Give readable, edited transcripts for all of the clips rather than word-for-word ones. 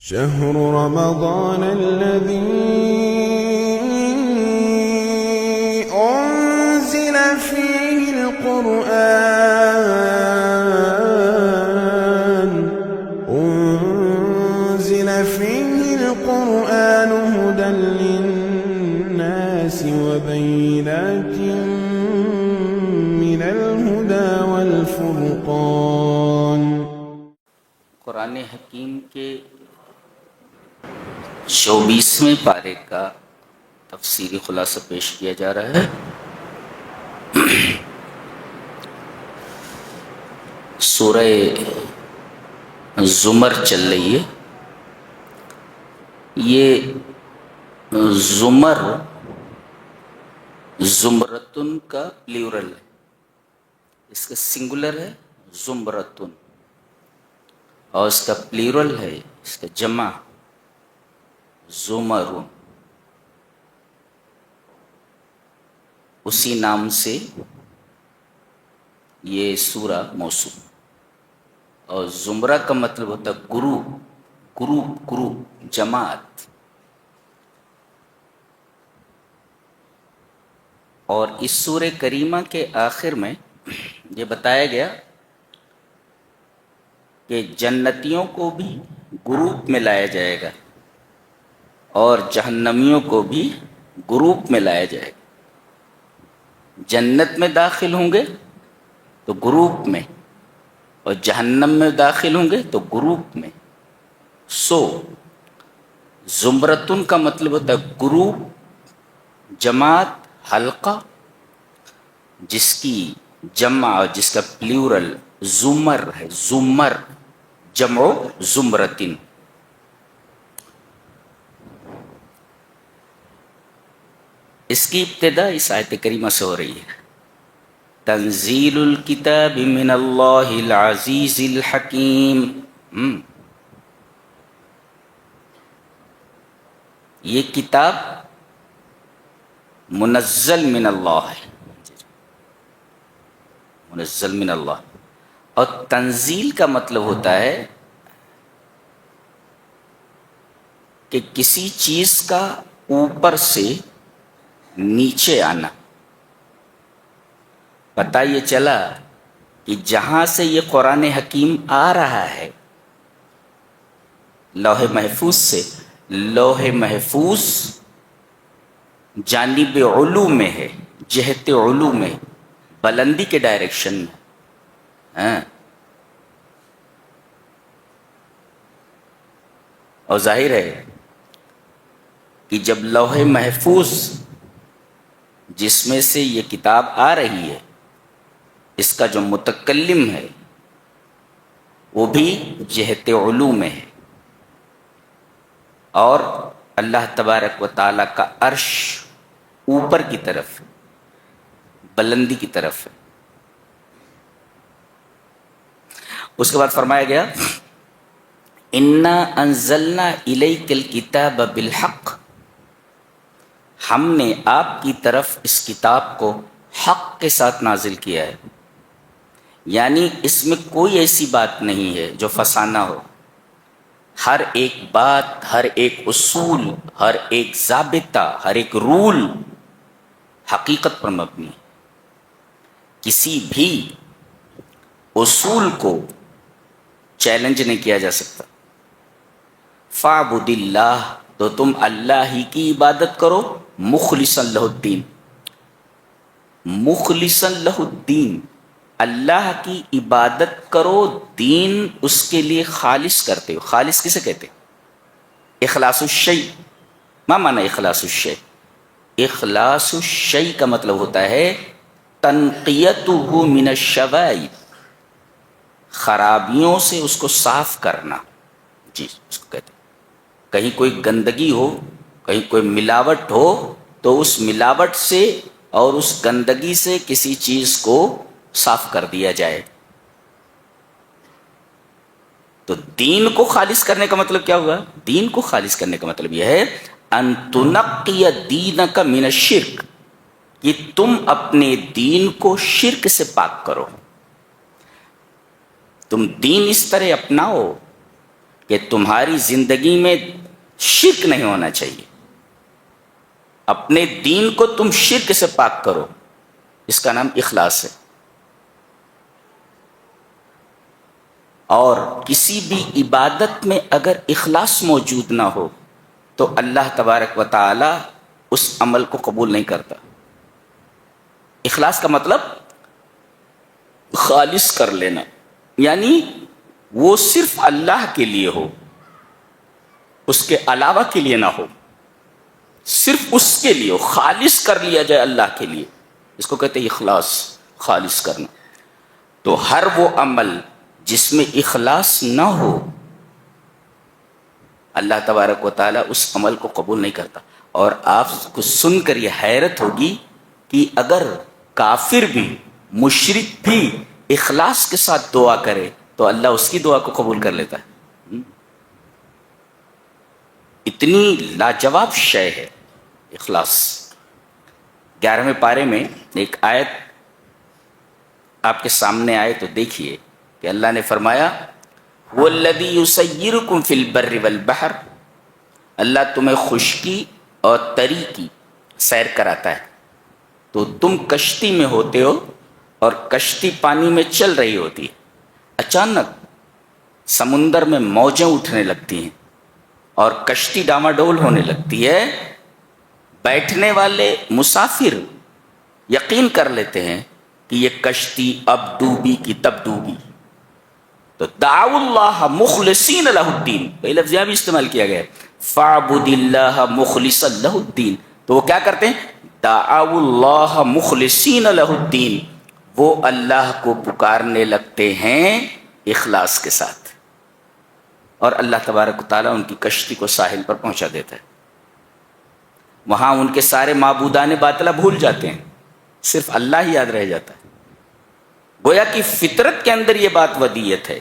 شهر رمضان الذي أنزل فيه القرآن هدى للناس وبينات من الهدى والفرقان۔ قرآن حکیم کے 24ویں پارے کا تفسیری خلاصہ پیش کیا جا رہا ہے۔ سورہ زمر چل رہی ہے۔ یہ زمر زمرتن کا پلیورل ہے، اس کا سنگولر ہے زمرتن، اور اس کا پلیورل ہے، اس کا جمع زمرون۔ اسی نام سے یہ سورہ موسوم، اور زمرہ کا مطلب ہوتا ہے گروپ، جماعت۔ اور اس سورہ کریمہ کے آخر میں یہ بتایا گیا کہ جنتیوں کو بھی گروپ میں لایا جائے گا اور جہنمیوں کو بھی گروپ میں لایا جائے گا۔ جنت میں داخل ہوں گے تو گروپ میں، اور جہنم میں داخل ہوں گے تو گروپ میں۔ زمرتن کا مطلب ہوتا ہے گروپ، جماعت، حلقہ، جس کی جمع اور جس کا پلیورل زمر ہے، زمر جمع زمرتن۔ اس کی ابتدا اس آیت کریمہ سے ہو رہی ہے۔ تنزیل الکتاب من اللہ العزیز الحکیم۔ یہ کتاب منزل من اللہ ہے، منزل من اللہ۔ اور تنزیل کا مطلب ہوتا ہے کہ کسی چیز کا اوپر سے نیچے آنا۔ پتہ یہ چلا کہ جہاں سے یہ قرآن حکیم آ رہا ہے، لوح محفوظ سے، لوح محفوظ جانب علو میں ہے، جہت علو میں، بلندی کے ڈائریکشن میں۔ اور ظاہر ہے کہ جب لوح محفوظ جس میں سے یہ کتاب آ رہی ہے، اس کا جو متکلم ہے وہ بھی جہت علو میں ہے، اور اللہ تبارک و تعالیٰ کا عرش اوپر کی طرف، بلندی کی طرف ہے۔ اس کے بعد فرمایا گیا انا انزلنا الیک الکتاب بالحق، ہم نے آپ کی طرف اس کتاب کو حق کے ساتھ نازل کیا ہے، یعنی اس میں کوئی ایسی بات نہیں ہے جو فسانہ ہو۔ ہر ایک بات، ہر ایک اصول، ہر ایک ضابطہ، ہر ایک رول حقیقت پر مبنی ہے۔ کسی بھی اصول کو چیلنج نہیں کیا جا سکتا۔ فاعبد اللہ، تو تم اللہ ہی کی عبادت کرو، مخلصا لہ الدین، مخلصا لہ الدین، اللہ کی عبادت کرو، دین اس کے لیے خالص کرتے ہو۔ خالص کسے کہتے ہیں؟ اخلاص الشیء۔ ما معنی اخلاص الشیء؟ اخلاص الشیء کا مطلب ہوتا ہے تنقیتہ من الشوائب، خرابیوں سے اس کو صاف کرنا۔ جی، اس کو کہتے ہیں۔ کہیں کوئی گندگی ہو، کہیں کوئی ملاوٹ ہو، تو اس ملاوٹ سے اور اس گندگی سے کسی چیز کو صاف کر دیا جائے۔ تو دین کو خالص کرنے کا مطلب کیا ہوا؟ دین کو خالص کرنے کا مطلب یہ ہے ان تنقی دینک من الشرک، کہ تم اپنے دین کو شرک سے پاک کرو۔ تم دین اس طرح اپناؤ کہ تمہاری زندگی میں شرک نہیں ہونا چاہیے، اپنے دین کو تم شرک سے پاک کرو، اس کا نام اخلاص ہے۔ اور کسی بھی عبادت میں اگر اخلاص موجود نہ ہو تو اللہ تبارک و تعالی اس عمل کو قبول نہیں کرتا۔ اخلاص کا مطلب خالص کر لینا، یعنی وہ صرف اللہ کے لیے ہو، اس کے علاوہ کے لیے نہ ہو، صرف اس کے لیے ہو، خالص کر لیا جائے اللہ کے لیے، اس کو کہتے ہیں اخلاص، خالص کرنا۔ تو ہر وہ عمل جس میں اخلاص نہ ہو اللہ تبارک و تعالیٰ اس عمل کو قبول نہیں کرتا۔ اور آپ کو سن کر یہ حیرت ہوگی کہ اگر کافر بھی، مشرک بھی اخلاص کے ساتھ دعا کرے تو اللہ اس کی دعا کو قبول کر لیتا ہے۔ اتنی لاجواب شے ہے اخلاص۔ 11ویں پارے میں ایک آیت آپ کے سامنے آئے تو دیکھیے کہ اللہ نے فرمایا وَالَّذِي يُسَيِّرُكُمْ فِي الْبَرِّ وَالْبَحْرِ، اللہ تمہیں خشکی اور تری کی سیر کراتا ہے، تو تم کشتی میں ہوتے ہو اور کشتی پانی میں چل رہی ہوتی ہے، اچانک سمندر میں موجیں اٹھنے لگتی ہیں اور کشتی ڈاماڈول ہونے لگتی ہے، بیٹھنے والے مسافر یقین کر لیتے ہیں کہ یہ کشتی اب ڈوبی کی تب ڈوبی، تو دعوا اللہ مخلصین لہ الدین، یہ لفظ یہاں بھی استعمال کیا گیا ہے، فاعبد اللہ مخلصا لہ الدین، تو وہ کیا کرتے ہیں؟ دعوا اللہ مخلصین لہ الدین، وہ اللہ کو پکارنے لگتے ہیں اخلاص کے ساتھ، اور اللہ تبارک و تعالیٰ ان کی کشتی کو ساحل پر پہنچا دیتا ہے۔ وہاں ان کے سارے معبودان باطلہ بھول جاتے ہیں، صرف اللہ ہی یاد رہ جاتا ہے۔ گویا کہ فطرت کے اندر یہ بات ودیت ہے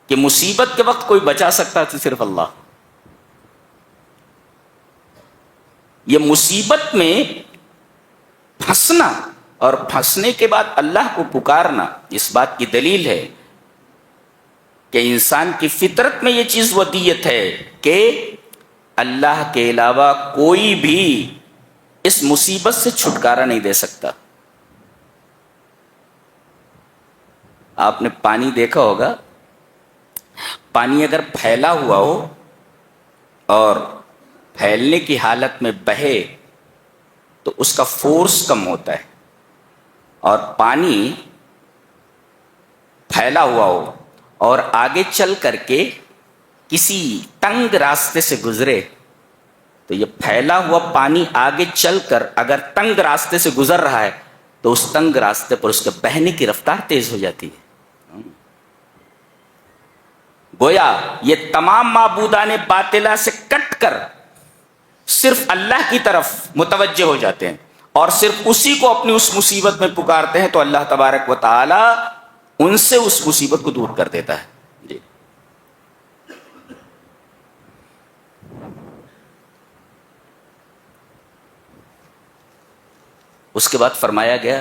کہ مصیبت کے وقت کوئی بچا سکتا ہے صرف اللہ۔ یہ مصیبت میں پھنسنا اور پھنسنے کے بعد اللہ کو پکارنا اس بات کی دلیل ہے کہ انسان کی فطرت میں یہ چیز ودیت ہے کہ اللہ کے علاوہ کوئی بھی اس مصیبت سے چھٹکارا نہیں دے سکتا۔ آپ نے پانی دیکھا ہوگا، پانی اگر پھیلا ہوا ہو اور پھیلنے کی حالت میں بہے تو اس کا فورس کم ہوتا ہے، اور پانی پھیلا ہوا ہو اور آگے چل کر کے کسی تنگ راستے سے گزرے تو یہ پھیلا ہوا پانی آگے چل کر اگر تنگ راستے سے گزر رہا ہے تو اس تنگ راستے پر اس کے بہنے کی رفتار تیز ہو جاتی ہے۔ گویا یہ تمام معبودان باطلہ سے کٹ کر صرف اللہ کی طرف متوجہ ہو جاتے ہیں اور صرف اسی کو اپنی اس مصیبت میں پکارتے ہیں، تو اللہ تبارک و تعالی ان سے اس مصیبت کو دور کر دیتا ہے۔ جی اس کے بعد فرمایا گیا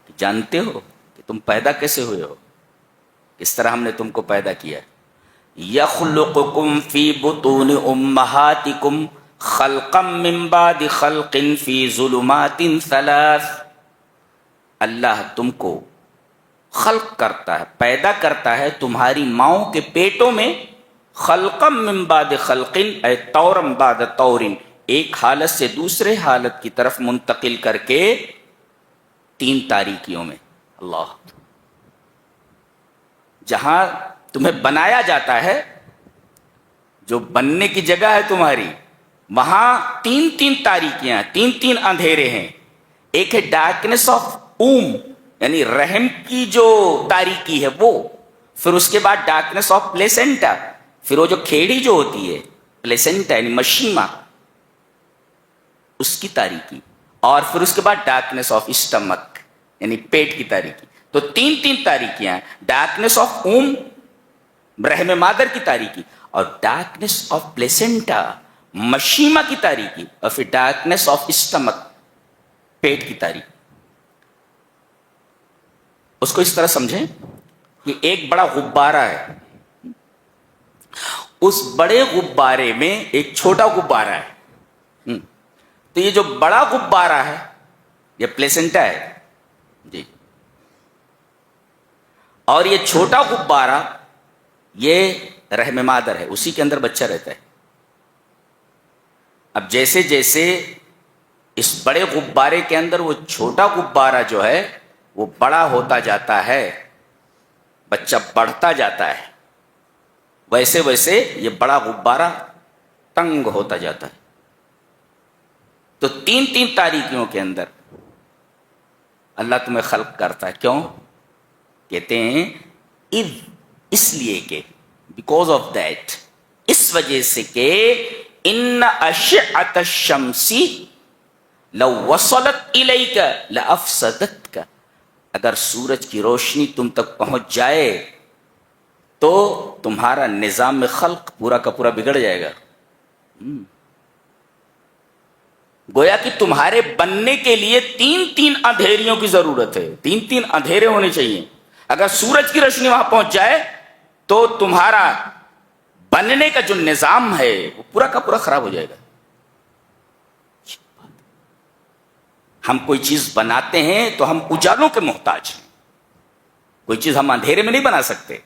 کہ جانتے ہو کہ تم پیدا کیسے ہوئے ہو، اس طرح ہم نے تم کو پیدا کیا۔ یخلقکم فی بطون امہاتکم خلقا من بعد خلق فی ظلمات ثلاث، اللہ تم کو خلق کرتا ہے، پیدا کرتا ہے تمہاری ماؤں کے پیٹوں میں، خلقا من بعد خلق اے طورا بعد طور، ایک حالت سے دوسرے حالت کی طرف منتقل کر کے 3 تاریکیوں میں۔ اللہ، جہاں تمہیں بنایا جاتا ہے، جو بننے کی جگہ ہے تمہاری، وہاں 3 تاریکیاں، 3 اندھیرے ہیں۔ ایک ہے ڈارکنیس آف اوم، یعنی رحم کی جو تاریکی ہے وہ، پھر اس کے بعد ڈارکنیس آف پلیسنٹا، پھر وہ جو کھیڑی جو ہوتی ہے پلیسنٹا یعنی مشیمہ، اس کی تاریکی، اور پھر اس کے بعد ڈارکنیس آف اسٹمک یعنی پیٹ کی تاریکی۔ تو 3 تاریکیاں ہیں، ڈارکنیس آف اوم رحم مادر کی تاریکی، اور ڈارکنیس آف پلیسنٹا مشیمہ کی تاریکی، اور پھر ڈارکنیس آف اسٹمک پیٹ کی تاریکی۔ اس کو اس طرح سمجھیں کہ ایک بڑا غبارہ ہے، اس بڑے غبارے میں ایک چھوٹا غبارہ ہے. تو یہ جو بڑا غبارہ ہے یہ پلیسنٹا ہے جی، اور یہ چھوٹا غبارہ یہ رحم مادر ہے، اسی کے اندر بچہ رہتا ہے. اب جیسے جیسے اس بڑے غبارے کے اندر وہ چھوٹا غبارہ جو ہے وہ بڑا ہوتا جاتا ہے، بچہ بڑھتا جاتا ہے، ویسے ویسے یہ بڑا غبارہ تنگ ہوتا جاتا ہے. تو تین تین تاریکیوں کے اندر اللہ تمہیں خلق کرتا ہے. کیوں؟ کہتے ہیں اس لیے کہ بیکاز آف دیٹ، اس وجہ سے کہ ان اشعۃ الشمس لو وصلت الیک لافسدتک، اگر سورج کی روشنی تم تک پہنچ جائے تو تمہارا نظام خلق پورا کا پورا بگڑ جائے گا. گویا کہ تمہارے بننے کے لیے تین تین اندھیریوں کی ضرورت ہے، تین تین اندھیرے ہونے چاہیے. اگر سورج کی روشنی وہاں پہنچ جائے تو تمہارا بننے کا جو نظام ہے وہ پورا کا پورا خراب ہو جائے گا. ہم کوئی چیز بناتے ہیں تو ہم اجالوں کے محتاج ہیں، کوئی چیز ہم اندھیرے میں نہیں بنا سکتے.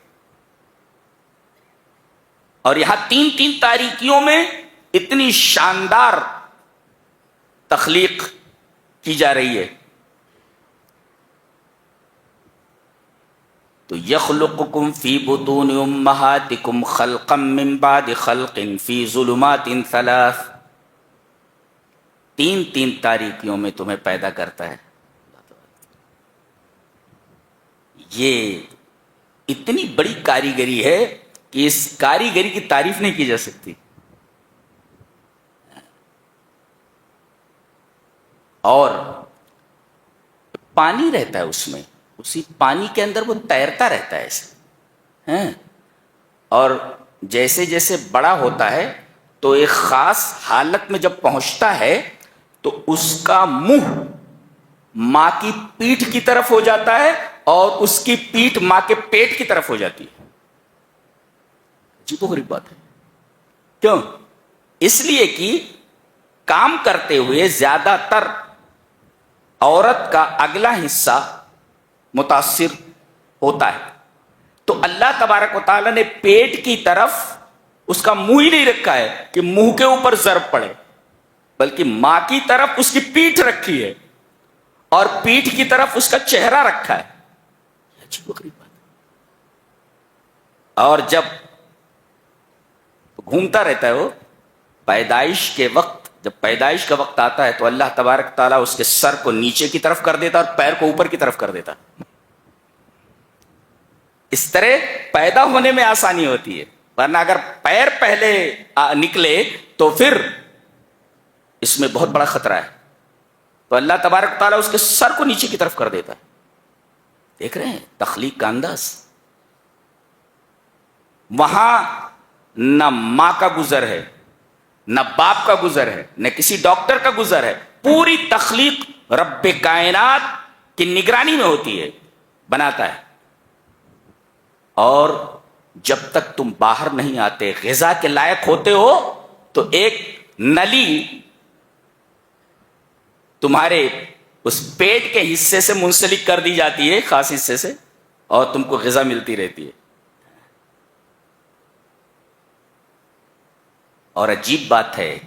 اور یہاں تین تین تاریکیوں میں اتنی شاندار تخلیق کی جا رہی ہے. تو یخلقکم فی بطون امہاتکم خلقا من بعد خلق فی ظلمات ثلاث، تین تین تاریکیوں میں تمہیں پیدا کرتا ہے. یہ اتنی بڑی کاریگری ہے کہ اس کاریگری کی تعریف نہیں کی جا سکتی. اور پانی رہتا ہے اس میں، اسی پانی کے اندر وہ تیرتا رہتا ہے ایسے. اور جیسے جیسے بڑا ہوتا ہے تو ایک خاص حالت میں جب پہنچتا ہے تو اس کا منہ ماں کی پیٹھ کی طرف ہو جاتا ہے اور اس کی پیٹھ ماں کے پیٹ کی طرف ہو جاتی ہے. جی تو غریب بات ہے. کیوں؟ اس لیے کہ کام کرتے ہوئے زیادہ تر عورت کا اگلا حصہ متاثر ہوتا ہے. تو اللہ تبارک و تعالیٰ نے پیٹ کی طرف اس کا منہ ہی نہیں رکھا ہے کہ منہ کے اوپر ضرب پڑے، بلکہ ماں کی طرف اس کی پیٹھ رکھی ہے اور پیٹھ کی طرف اس کا چہرہ رکھا ہے. عجیب و غریب بات. اور جب گھومتا رہتا ہے وہ پیدائش کے وقت، جب پیدائش کا وقت آتا ہے تو اللہ تبارک تعالیٰ اس کے سر کو نیچے کی طرف کر دیتا اور پیر کو اوپر کی طرف کر دیتا. اس طرح پیدا ہونے میں آسانی ہوتی ہے، ورنہ اگر پیر پہلے نکلے تو پھر اس میں بہت بڑا خطرہ ہے. تو اللہ تبارک تعالیٰ اس کے سر کو نیچے کی طرف کر دیتا ہے. دیکھ رہے ہیں تخلیق کا انداز. وہاں نہ ماں کا گزر ہے، نہ باپ کا گزر ہے، نہ کسی ڈاکٹر کا گزر ہے. پوری تخلیق رب کائنات کی نگرانی میں ہوتی ہے، بناتا ہے. اور جب تک تم باہر نہیں آتے، غذا کے لائق ہوتے ہو، تو ایک نلی تمہارے اس پیٹ کے حصے سے منسلک کر دی جاتی ہے، خاص حصے سے، اور تم کو غذا ملتی رہتی ہے. اور عجیب بات ہے،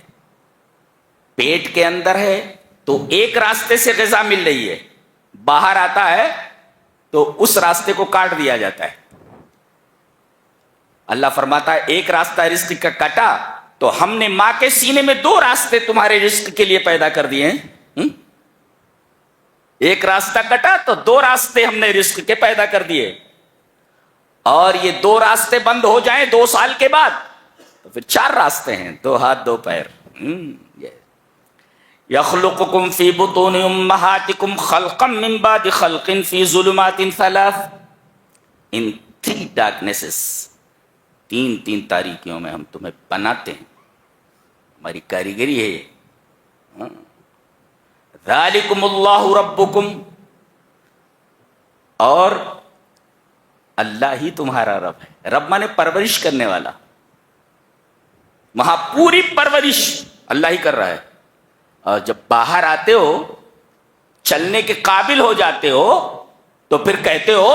پیٹ کے اندر ہے تو ایک راستے سے غذا مل رہی ہے، باہر آتا ہے تو اس راستے کو کاٹ دیا جاتا ہے. اللہ فرماتا ہے ایک راستہ رزق کا کٹا تو ہم نے ماں کے سینے میں دو راستے تمہارے رزق کے لیے پیدا کر دیے ہیں. ایک راستہ کٹا تو دو راستے ہم نے رزق کے پیدا کر دیے، اور یہ دو راستے بند ہو جائیں 2 سال کے بعد تو پھر 4 راستے ہیں، 2 ہاتھ 2 پیر. یخلقکم فی بطون امہاتکم خلقا من بعد خلق فی ظلمات 3 ان 3 ڈارکنیسز، 3 تاریکیوں میں ہم تمہیں بناتے ہیں. ہماری کاریگری ہے یہ. ذالکم اللہ ربکم، اور اللہ ہی تمہارا رب ہے. رب مانے پرورش کرنے والا. وہاں پوری پرورش اللہ ہی کر رہا ہے. اور جب باہر آتے ہو, چلنے کے قابل ہو جاتے ہو, تو پھر کہتے ہو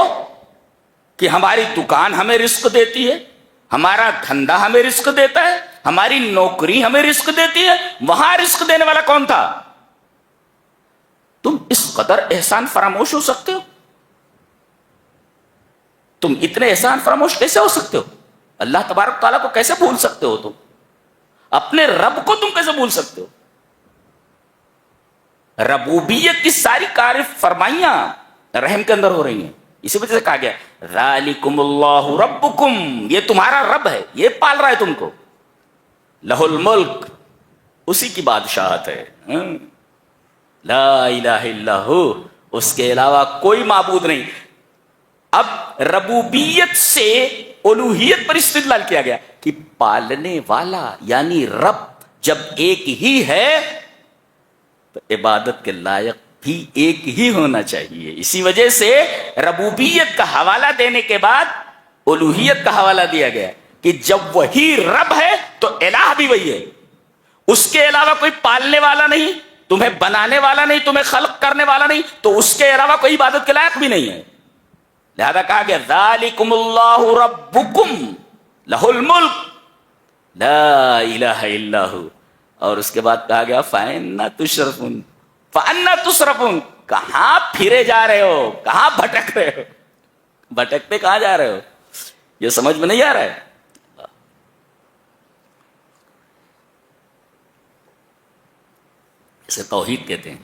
کہ ہماری دکان ہمیں رزق دیتی ہے, ہمارا دھندا ہمیں رزق دیتا ہے, ہماری نوکری ہمیں رزق دیتی ہے. وہاں رزق دینے والا کون تھا؟ تم اس قدر احسان فراموش ہو سکتے ہو؟ تم اتنے احسان فراموش کیسے ہو سکتے ہو؟ اللہ تبارک تعالیٰ کو کیسے بھول سکتے ہو؟ تم اپنے رب کو تم کیسے بھول سکتے ہو؟ ربوبیت کی ساری کار فرمائیاں رحم کے اندر ہو رہی ہیں. اسی وجہ سے کہا گیا ذالکم اللہ ربکم, یہ تمہارا رب ہے, یہ پال رہا ہے تم کو. لہ الملک, اسی کی بادشاہت ہے. لا الہ الا ہو, اس کے علاوہ کوئی معبود نہیں. اب ربوبیت سے الوہیت پر استدلال کیا گیا کہ پالنے والا یعنی رب جب ایک ہی ہے تو عبادت کے لائق بھی ایک ہی ہونا چاہیے. اسی وجہ سے ربوبیت کا حوالہ دینے کے بعد الوہیت کا حوالہ دیا گیا کہ جب وہی رب ہے تو الہ بھی وہی ہے. اس کے علاوہ کوئی پالنے والا نہیں, تمہیں بنانے والا نہیں, تمہیں خلق کرنے والا نہیں, تو اس کے علاوہ کوئی عبادت کے لائق بھی نہیں ہے. لہذا کہا گیا ذالکم اللہ ربکم لہ الملک لا الہ الا ہو. اور اس کے بعد کہا گیا فَأَنَّا تُصْرَفُونَ, فَأَنَّا تُصْرَفُونَ, کہاں پھرے جا رہے ہو, کہاں بھٹک رہے ہو, بھٹکتے کہاں جا رہے ہو؟ یہ سمجھ میں نہیں آ رہا ہے. اسے توحید کہتے ہیں.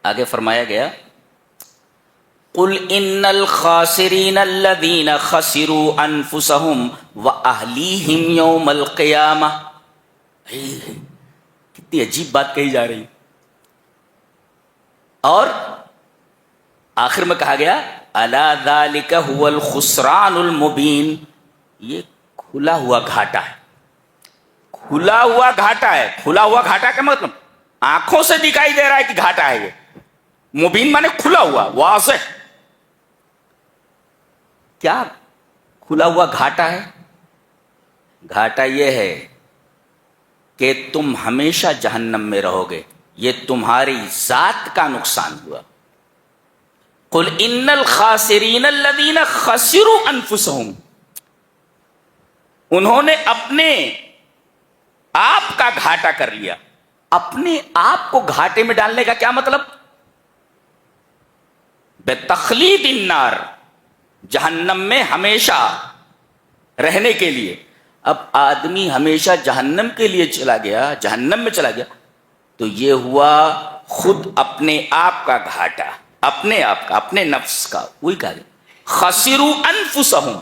آگے فرمایا گیا قل ان الخاسرین الذین خسروا انفسهم واہلیہم یوم القیامہ. کتنی عجیب بات کہی جا رہی. اور آخر میں کہا گیا الا ذالک هو الخسران المبین, یہ کھلا ہوا گھاٹا ہے. کھلا ہوا گھاٹا ہے. کھلا ہوا گھاٹا کا مطلب آنکھوں سے دکھائی دے رہا ہے کہ گھاٹا ہے. یہ مبین مانے کھلا ہوا, واضح. کیا کھلا ہوا گھاٹا ہے؟ گھاٹا یہ ہے کہ تم ہمیشہ جہنم میں رہو گے. یہ تمہاری ذات کا نقصان ہوا. قل ان الخاسرین الذین خسروا انفسهم, انہوں نے اپنے آپ کا گھاٹا کر لیا. اپنے آپ کو گھاٹے میں ڈالنے کا کیا مطلب؟ بتخلید النار, جہنم میں ہمیشہ رہنے کے لیے. اب آدمی ہمیشہ جہنم کے لیے چلا گیا, جہنم میں چلا گیا, تو یہ ہوا خود اپنے آپ کا گھاٹا, اپنے آپ کا, اپنے نفس کا. وہی کہا گیا خسروا انفسهم,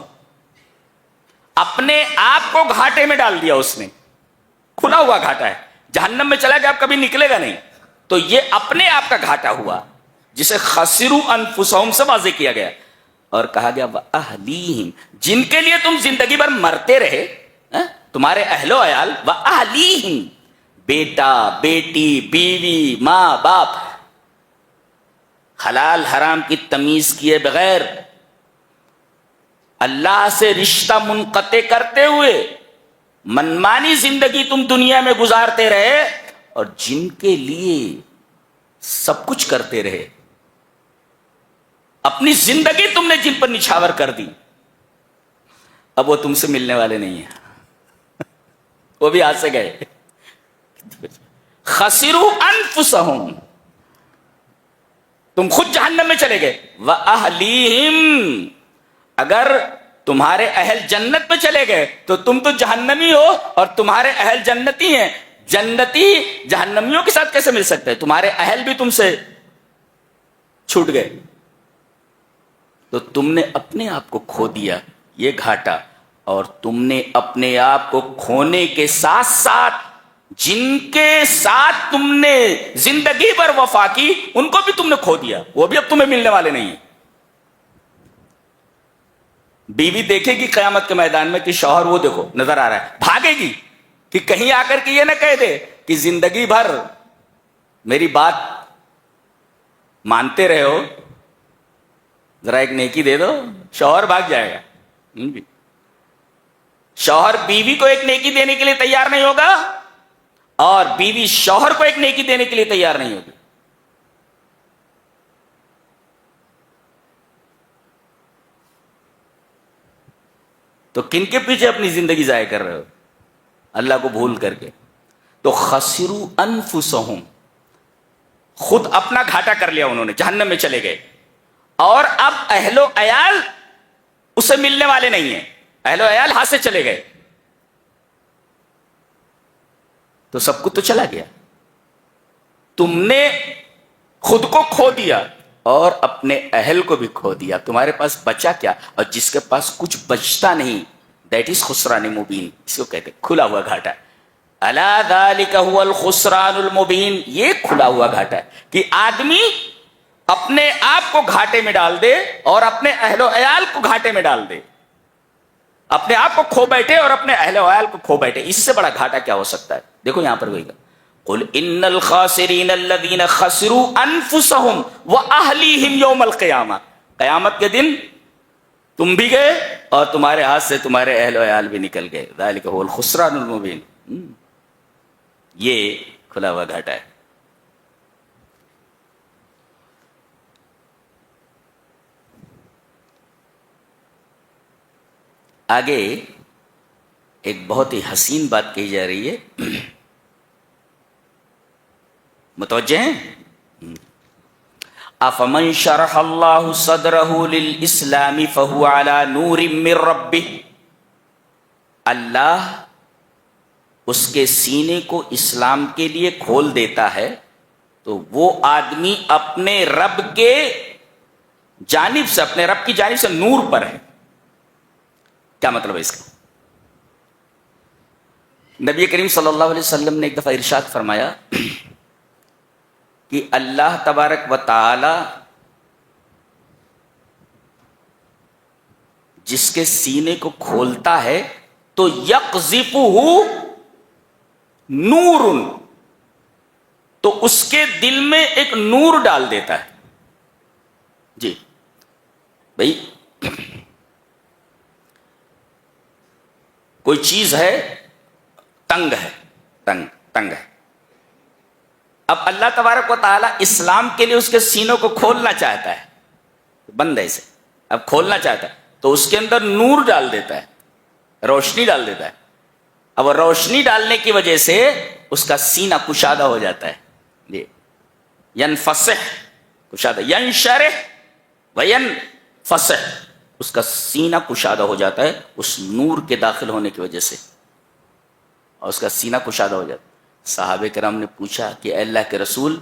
اپنے آپ کو گھاٹے میں ڈال دیا اس نے. کھلا ہوا گھاٹا ہے, جہنم میں چلا گیا, اب کبھی نکلے گا نہیں. تو یہ اپنے آپ کا گھاٹا ہوا جسے خسروا انفسهم سے واضح کیا گیا. اور کہا گیا وَأَهْلِيهِمْ, جن کے لیے تم زندگی بھر مرتے رہے, تمہارے اہل و عیال. وَأَهْلِيهِمْ, بیٹا بیٹی بیوی ماں باپ, حلال حرام کی تمیز کیے بغیر اللہ سے رشتہ منقطع کرتے ہوئے منمانی زندگی تم دنیا میں گزارتے رہے, اور جن کے لیے سب کچھ کرتے رہے, اپنی زندگی تم نے جن پر نچھاور کر دی, اب وہ تم سے ملنے والے نہیں ہیں, وہ بھی ہاتھ سے گئے. خسروا انفسهم, تم خود جہنم میں چلے گئے. وَأَهْلِيهِمْ, اگر تمہارے اہل جنت میں چلے گئے تو تم تو جہنمی ہو اور تمہارے اہل جنتی ہیں. جنتی جہنمیوں کے ساتھ کیسے مل سکتے ہیں؟ تمہارے اہل بھی تم سے چھوٹ گئے, تو تم نے اپنے آپ کو کھو دیا, یہ گھاٹا. اور تم نے اپنے آپ کو کھونے کے ساتھ ساتھ جن کے ساتھ تم نے زندگی بھر وفا کی ان کو بھی تم نے کھو دیا, وہ بھی اب تمہیں ملنے والے نہیں ہیں. بیوی دیکھے گی قیامت کے میدان میں کہ شوہر وہ دیکھو نظر آ رہا ہے, بھاگے گی کہ کہیں آ کر کے یہ نہ کہہ دے کہ زندگی بھر میری بات مانتے رہے ہو, ذرا ایک نیکی دے دو. شوہر بھاگ جائے گا. شوہر بیوی کو ایک نیکی دینے کے لیے تیار نہیں ہوگا اور بیوی شوہر کو ایک نیکی دینے کے لیے تیار نہیں ہوگی. تو کن کے پیچھے اپنی زندگی ضائع کر رہے ہو اللہ کو بھول کر کے؟ تو خسروا انفسہم، خود اپنا گھاٹا کر لیا انہوں نے، جہنم میں چلے گئے. اور اب اہل و عیال اسے ملنے والے نہیں ہیں، اہل و عیال ہاتھ سے چلے گئے تو سب کچھ تو چلا گیا. تم نے خود کو کھو دیا اور اپنے اہل کو بھی کھو دیا. تمہارے پاس بچا کیا؟ اور جس کے پاس کچھ بچتا نہیں، دیٹ از خسران مبین، اس کو کہتے ہیں کھلا ہوا گھاٹا. الا ذالک هو الخسران المبین، یہ کھلا ہوا گھاٹا ہے کہ آدمی اپنے آپ کو گھاٹے میں ڈال دے اور اپنے اہل و عیال کو گھاٹے میں ڈال دے، اپنے آپ کو کھو بیٹھے اور اپنے اہل و عیال کو کھو بیٹھے. اس سے بڑا گھاٹا کیا ہو سکتا ہے؟ دیکھو یہاں پر وہی قل ان الخاسرین الذین خسروا انفسهم واہلیہم یوم القیامہ، قیامت کے دن تم بھی گئے اور تمہارے ہاتھ سے تمہارے اہل و عیال بھی نکل گئے. ذالک هو الخسران المبین، یہ کھلا ہوا گھاٹا ہے. آگے ایک بہت ہی حسین بات کہی جا رہی ہے، متوجہ ہیں؟ افمن شرح اللہ صدرہ للاسلام فہو علی نور من ربہ، اللہ اس کے سینے کو اسلام کے لیے کھول دیتا ہے تو وہ آدمی اپنے رب کے جانب سے، اپنے رب کی جانب سے نور پر ہے. کیا مطلب ہے اس کا؟ نبی کریم صلی اللہ علیہ وسلم نے ایک دفعہ ارشاد فرمایا کہ اللہ تبارک و تعالی جس کے سینے کو کھولتا ہے تو یقذفہ نور، تو اس کے دل میں ایک نور ڈال دیتا ہے. جی بھائی، کوئی چیز ہے، تنگ ہے، تنگ ہے. اب اللہ تبارک و تعالیٰ اسلام کے لیے اس کے سینوں کو کھولنا چاہتا ہے، بند ہے اسے، اب کھولنا چاہتا ہے تو اس کے اندر نور ڈال دیتا ہے، روشنی ڈال دیتا ہے. اب روشنی ڈالنے کی وجہ سے اس کا سینہ کشادہ ہو جاتا ہے. جی، ینفسح، کشادہ، ینشرح وینفسح، اس کا سینہ کشادہ ہو جاتا ہے اس نور کے داخل ہونے کی وجہ سے، اور اس کا سینہ کشادہ ہو جاتا ہے. صحابہ کرام نے پوچھا کہ اے اللہ کے رسول،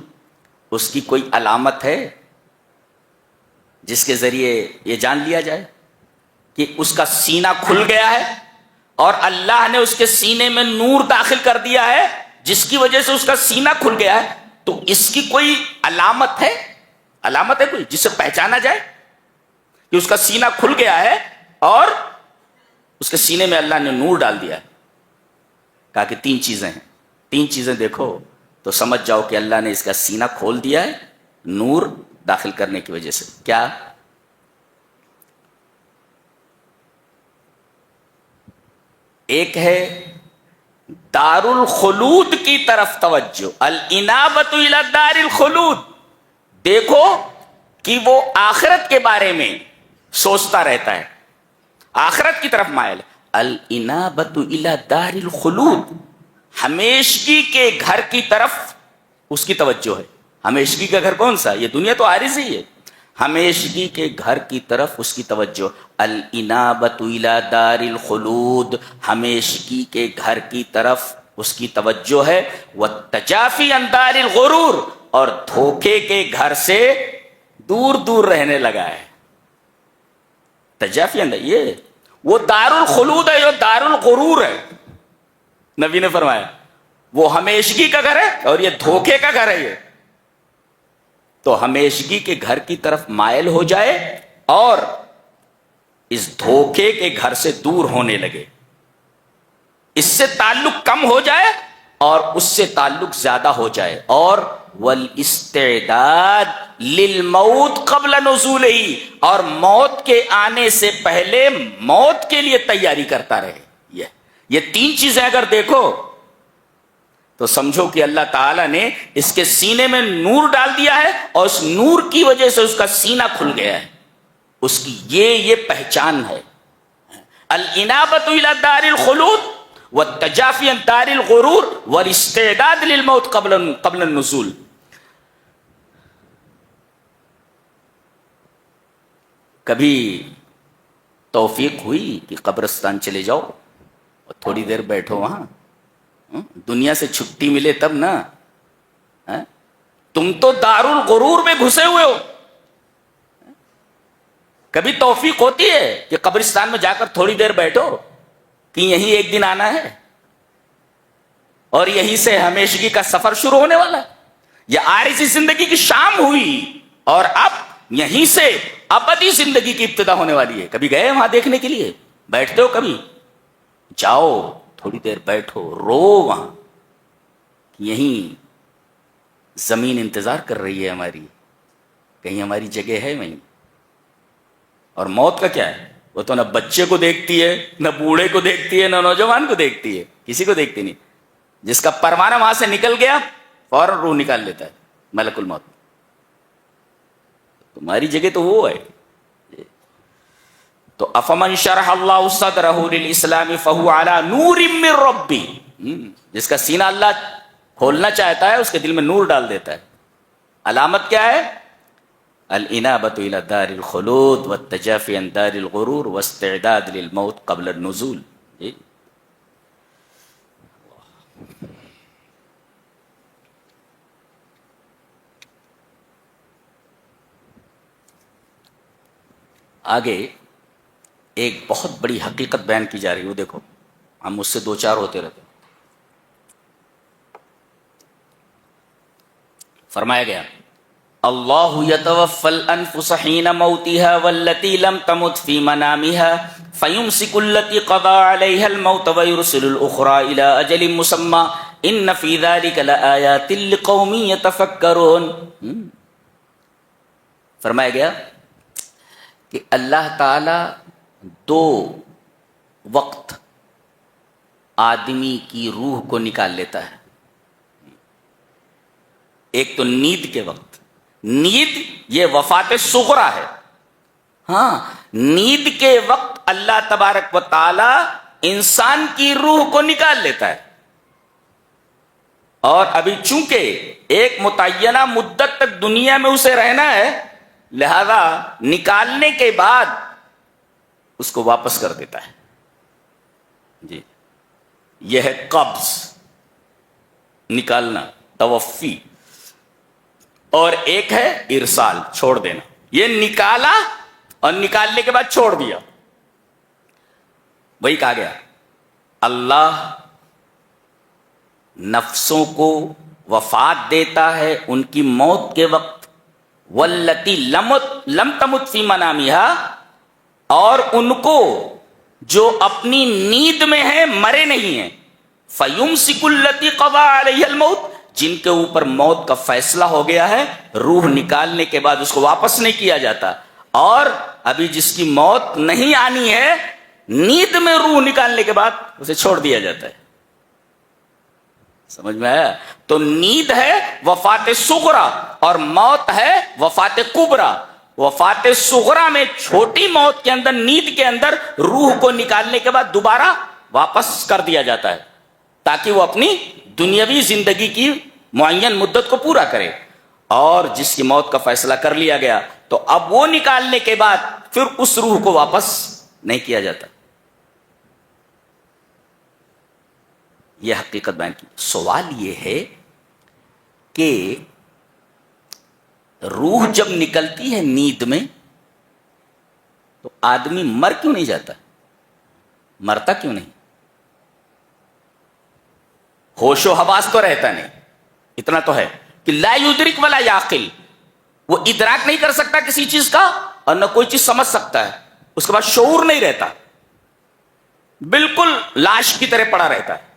اس کی کوئی علامت ہے جس کے ذریعے یہ جان لیا جائے کہ اس کا سینہ کھل گیا ہے اور اللہ نے اس کے سینے میں نور داخل کر دیا ہے جس کی وجہ سے اس کا سینہ کھل گیا ہے؟ تو اس کی کوئی علامت ہے؟ علامت ہے کوئی جس سے پہچانا جائے کہ اس کا سینہ کھل گیا ہے اور اس کے سینے میں اللہ نے نور ڈال دیا ہے؟ کہا کہ 3 چیزیں ہیں، 3 چیزیں دیکھو تو سمجھ جاؤ کہ اللہ نے اس کا سینہ کھول دیا ہے نور داخل کرنے کی وجہ سے. کیا؟ ایک ہے دار الخلود کی طرف توجہ، الانابۃ الی دار الخلود. دیکھو کہ وہ آخرت کے بارے میں سوچتا رہتا ہے، آخرت کی طرف مائل. الانابۃ الی دار الخلود، ہمیشگی کے گھر کی طرف اس کی توجہ ہے. ہمیشگی کا گھر کون سا؟ یہ دنیا تو عارضی ہے. ہمیشگی کے گھر کی طرف اس کی توجہ. الانابۃ الی دار الخلود، ہمیشگی کے گھر کی طرف اس کی توجہ ہے. والتجافی عن دار الغرور، اور دھوکے کے گھر سے دور دور رہنے لگا ہے. تجافی عن، یہ وہ دار الخلود ہے، یہ دار الغرور ہے. نبی نے فرمایا وہ ہمیشگی کا گھر ہے اور یہ دھوکے کا گھر ہے. یہ تو ہمیشگی کے گھر کی طرف مائل ہو جائے اور اس دھوکے کے گھر سے دور ہونے لگے، اس سے تعلق کم ہو جائے اور اس سے تعلق زیادہ ہو جائے، اور والاستعداد للموت قبل نزولہ، اور موت کے آنے سے پہلے موت کے لیے تیاری کرتا رہے۔ یہ تین چیزیں اگر دیکھو تو سمجھو کہ اللہ تعالیٰ نے اس کے سینے میں نور ڈال دیا ہے، اور اس نور کی وجہ سے اس کا سینہ کھل گیا ہے۔ اس کی یہ پہچان ہے، الانابۃ الی دار الخلود والتجافی عن دار الغرور والاستعداد للموت قبل النزول۔ کبھی توفیق ہوئی کہ قبرستان چلے جاؤ اور تھوڑی دیر بیٹھو وہاں، دنیا سے چھٹی ملے تب نا۔ تم تو دار الغرور میں گھسے ہوئے ہو۔ کبھی توفیق ہوتی ہے کہ قبرستان میں جا کر تھوڑی دیر بیٹھو کہ یہیں ایک دن آنا ہے اور یہیں سے ہمیشگی کا سفر شروع ہونے والا ہے۔ یہ عارضی زندگی کی شام ہوئی اور اب یہیں سے ابدی زندگی کی ابتدا ہونے والی ہے۔ کبھی گئے وہاں دیکھنے کے لیے؟ بیٹھتے ہو کبھی؟ جاؤ تھوڑی دیر بیٹھو، رو وہاں، یہیں زمین انتظار کر رہی ہے ہماری، کہیں ہماری جگہ ہے وہیں۔ اور موت کا کیا ہے؟ وہ تو نہ بچے کو دیکھتی ہے، نہ بوڑھے کو دیکھتی ہے، نہ نوجوان کو دیکھتی ہے، کسی کو دیکھتی نہیں۔ جس کا پروانہ وہاں سے نکل گیا فوراً روح نکال لیتا ہے ملک الموت۔ تمہاری جگہ تو وہ ہے۔ تو افمن شرح اللہ صدرہ للاسلام فہو علی نور من ربی، جس کا سینہ اللہ کھولنا چاہتا ہے اس کے دل میں نور ڈال دیتا ہے۔ علامت کیا ہے؟ الانابۃ الی دار الخلود والتجافی عن دار الغرور واستعداد للموت قبل النزول۔ آگے ایک بہت بڑی حقیقت بیان کی جا رہی ہے، وہ دیکھو، ہم مجھ سے دو چار ہوتے رہتے۔ فرمایا گیا اللہ یتوفی الانفس حین موتها واللتی لم تمت فی منامها فیمسک التی قضى علیها الموت ویرسل الاخرى الى اجل مسمى ان فی ذلک لآیات لقوم یتفکرون۔ فرمایا گیا کہ اللہ تعالی دو وقت آدمی کی روح کو نکال لیتا ہے۔ ایک تو نیند کے وقت، نیند یہ وفات صغرا ہے۔ ہاں، نیند کے وقت اللہ تبارک و تعالی انسان کی روح کو نکال لیتا ہے، اور ابھی چونکہ ایک متعینہ مدت تک دنیا میں اسے رہنا ہے، لہذا نکالنے کے بعد اس کو واپس کر دیتا ہے۔ جی، یہ ہے قبض، نکالنا، توفی، اور ایک ہے ارسال، چھوڑ دینا۔ یہ نکالا اور نکالنے کے بعد چھوڑ دیا۔ وہی کہا گیا اللہ نفسوں کو وفات دیتا ہے ان کی موت کے وقت، واللتی لم تمت فی منامها، اور ان کو جو اپنی نیند میں ہیں مرے نہیں ہیں، فیمسک التی قضى علیہ الموت، جن کے اوپر موت کا فیصلہ ہو گیا ہے، روح نکالنے کے بعد اس کو واپس نہیں کیا جاتا، اور ابھی جس کی موت نہیں آنی ہے، نیند میں روح نکالنے کے بعد اسے چھوڑ دیا جاتا ہے۔ سمجھ میں آیا؟ تو نیند ہے وفات صغرا اور موت ہے وفات کبرا۔ وفات صغرا میں چھوٹی موت کے اندر، نیند کے اندر روح کو نکالنے کے بعد دوبارہ واپس کر دیا جاتا ہے تاکہ وہ اپنی دنیاوی زندگی کی معین مدت کو پورا کرے، اور جس کی موت کا فیصلہ کر لیا گیا تو اب وہ نکالنے کے بعد پھر اس روح کو واپس نہیں کیا جاتا۔ یہ حقیقت بیان کی۔ سوال یہ ہے کہ روح جب نکلتی ہے نیند میں تو آدمی مر کیوں نہیں جاتا؟ مرتا کیوں نہیں؟ ہوش و حواس تو رہتا نہیں، اتنا تو ہے کہ لا یدرک ولا یعقل، وہ ادراک نہیں کر سکتا کسی چیز کا اور نہ کوئی چیز سمجھ سکتا ہے، اس کے بعد شعور نہیں رہتا، بالکل لاش کی طرح پڑا رہتا ہے،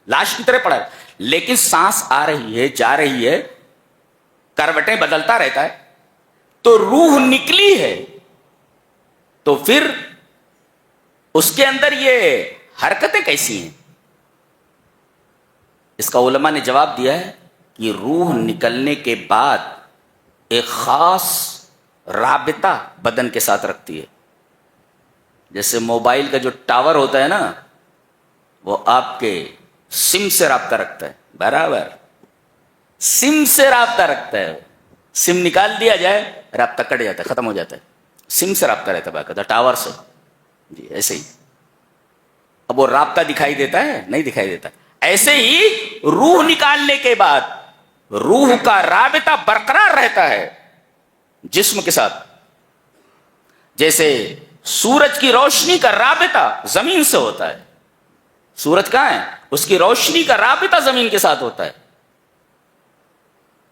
لاش کی طرح پڑا ہے۔ لیکن سانس آ رہی ہے جا رہی ہے, کروٹیں بدلتا رہتا ہے, تو روح نکلی ہے, تو پھر اس کے اندر یہ حرکتیں کیسی ہیں؟ اس کا علماء نے جواب دیا ہے کہ روح نکلنے کے بعد ایک خاص رابطہ بدن کے ساتھ رکھتی ہے. جیسے موبائل کا جو ٹاور ہوتا ہے نا, وہ آپ کے سم سے رابطہ رکھتا ہے, برابر سم سے رابطہ رکھتا ہے. سم نکال دیا جائے رابطہ کٹ جاتا ہے, ختم ہو جاتا ہے. سم سے رابطہ رہتا ہے باقاعدہ, ٹاور سے. جی ایسے ہی. اب وہ رابطہ دکھائی دیتا ہے؟ نہیں دکھائی دیتا. ایسے ہی روح نکالنے کے بعد روح کا رابطہ برقرار رہتا ہے جسم کے ساتھ. جیسے سورج کی روشنی کا رابطہ زمین سے ہوتا ہے. سورج کہاں ہے؟ اس کی روشنی کا رابطہ زمین کے ساتھ ہوتا ہے.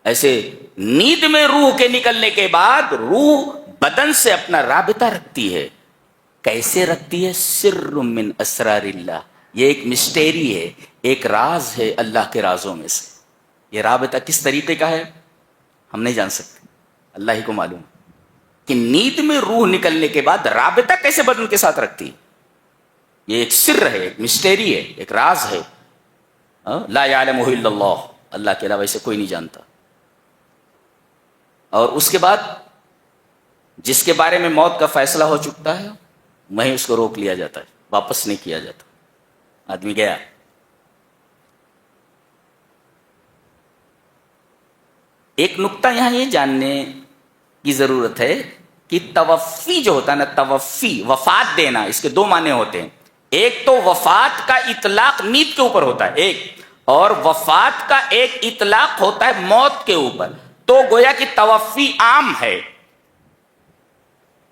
ایسے نیند میں روح کے نکلنے کے بعد روح بدن سے اپنا رابطہ رکھتی ہے. کیسے رکھتی ہے؟ سر من اسرار اللہ. یہ ایک مسٹری ہے, ایک راز ہے اللہ کے رازوں میں سے. یہ رابطہ کس طریقے کا ہے ہم نہیں جان سکتے, اللہ ہی کو معلوم کہ نیند میں روح نکلنے کے بعد رابطہ کیسے بدن کے ساتھ رکھتی. یہ ایک سر ہے, ایک مسٹری ہے, ایک راز ہے. لا یعلمہ الا اللہ, اللہ کے علاوہ اسے کوئی نہیں جانتا. اور اس کے بعد جس کے بارے میں موت کا فیصلہ ہو چکا ہے وہیں اس کو روک لیا جاتا ہے, واپس نہیں کیا جاتا. آدمی گیا. ایک نقطہ یہاں یہ جاننے کی ضرورت ہے کہ توفی جو ہوتا ہے نا, توفی وفات دینا, اس کے دو معنی ہوتے ہیں. ایک تو وفات کا اطلاق نیند کے اوپر ہوتا ہے ایک, اور وفات کا ایک اطلاق ہوتا ہے موت کے اوپر. تو گویا کہ توفی عام ہے.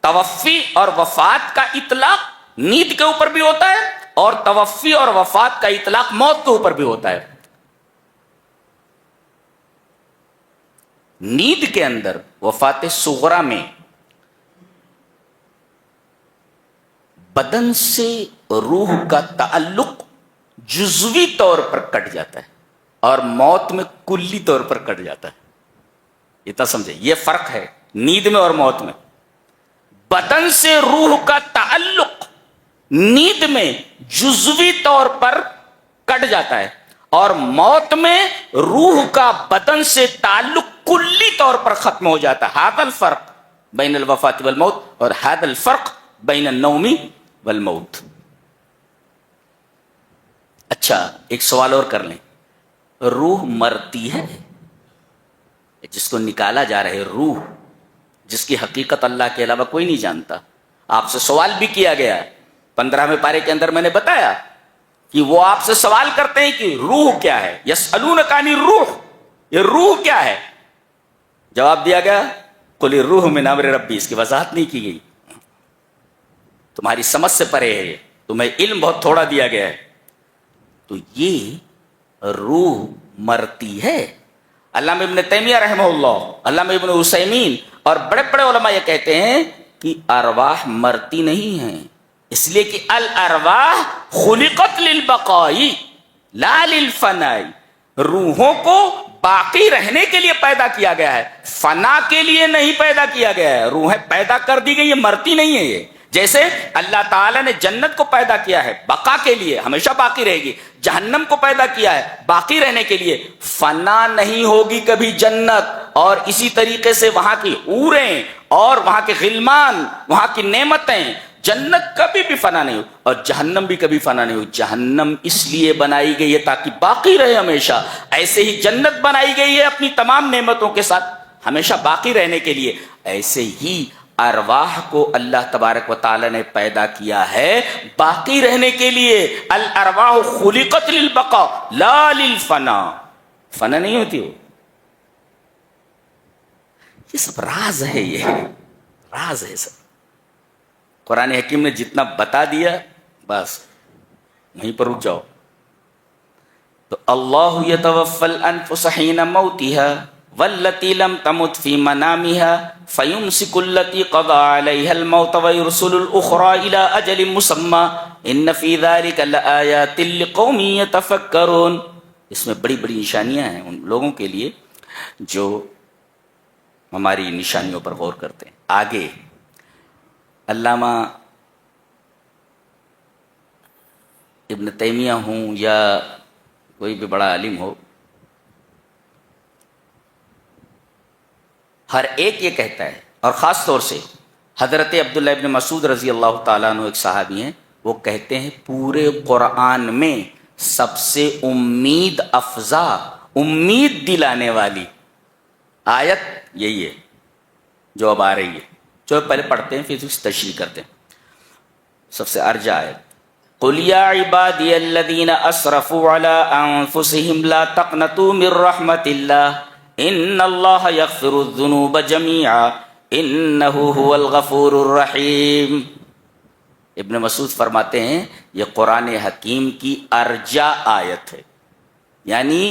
توفی اور وفات کا اطلاق نیند کے اوپر بھی ہوتا ہے, اور توفی اور وفات کا اطلاق موت کے اوپر بھی ہوتا ہے. نیند کے اندر وفات صغرا میں بدن سے روح کا تعلق جزوی طور پر کٹ جاتا ہے, اور موت میں کلی طور پر کٹ جاتا ہے. اتنا سمجھے, یہ فرق ہے نیند میں اور موت میں. بدن سے روح کا تعلق نیند میں جزوی طور پر کٹ جاتا ہے, اور موت میں روح کا بدن سے تعلق کلی طور پر ختم ہو جاتا ہے. ھذا الفرق بین الوفات والموت, اور ھذا الفرق بین النوم والموت. اچھا ایک سوال اور کر لیں. روح مرتی ہے؟ جس کو نکالا جا رہا ہے روح, جس کی حقیقت اللہ کے علاوہ کوئی نہیں جانتا. آپ سے سوال بھی کیا گیا 15ویں پارے کے اندر, میں نے بتایا کہ وہ آپ سے سوال کرتے ہیں کہ روح کیا ہے. یسألونک عن الروح, یہ روح کیا ہے؟ جواب دیا گیا قل الروح من امر ربی. اس کی وضاحت نہیں کی گئی, تمہاری سمجھ سے پرے ہے, تمہیں علم بہت تھوڑا دیا گیا ہے. تو یہ روح مرتی ہے. علامہ ابن تیمیہ رحمہ اللہ, علامہ ابن عثیمین اور بڑے بڑے علماء یہ کہتے ہیں کہ ارواح مرتی نہیں ہیں, اس لیے کہ الارواح خلقت للبقاء لا للفناء. روحوں کو باقی رہنے کے لیے پیدا کیا گیا ہے, فنا کے لیے نہیں پیدا کیا گیا ہے. روحیں پیدا کر دی گئی, یہ مرتی نہیں ہے. یہ جیسے اللہ تعالیٰ نے جنت کو پیدا کیا ہے بقا کے لیے, ہمیشہ باقی رہے گی. جہنم کو پیدا کیا ہے باقی رہنے کے لیے, فنا نہیں ہوگی کبھی جنت. اور اسی طریقے سے وہاں کی حوریں اور وہاں کے غلمان, وہاں کی نعمتیں, جنت کبھی بھی فنا نہیں ہو, اور جہنم بھی کبھی فنا نہیں ہو. جہنم اس لیے بنائی گئی ہے تاکہ باقی رہے ہمیشہ. ایسے ہی جنت بنائی گئی ہے اپنی تمام نعمتوں کے ساتھ ہمیشہ باقی رہنے کے لیے. ایسے ہی ارواح کو اللہ تبارک و تعالی نے پیدا کیا ہے باقی رہنے کے لیے. الارواح خلقت للبقاء لا للفنا. فنا نہیں ہوتی وہ. یہ سب راز ہے, یہ راز ہے سب. قرآن حکیم نے جتنا بتا دیا بس وہیں پر رک جاؤ. تو اللہ یتوفی الانفس حین موتها واللتی لم تمت فی منامها فیمسک التی قضى علیها الموت ویرسل الاخرى الى اجل مسمى ان فی ذلک لآیات لقوم یتفکرون. اس میں بڑی بڑی نشانیاں ہیں ان لوگوں کے لیے جو ہماری نشانیوں پر غور کرتے ہیں. آگے علامہ ابن تیمیہ ہوں یا کوئی بھی بڑا عالم ہو، ہر ایک یہ کہتا ہے، اور خاص طور سے حضرت عبداللہ ابن مسعود رضی اللہ تعالیٰ عنہ ایک صحابی ہیں، وہ کہتے ہیں پورے قرآن میں سب سے امید افزا، امید دلانے والی آیت یہی ہے جو اب آ رہی ہے. جو پہلے پڑھتے ہیں پھر اس تشریح کرتے ہیں. سب سے ارجا آیت، قل یا عبادی الذین اسرفوا علی انفسہم لا تقنطوا من رحمت اللہ ان اللہ یغفر الذنوب جميعا انہ هو الغفور الرحیم. ابن مسعود فرماتے ہیں یہ قرآن حکیم کی ارجا آیت ہے، یعنی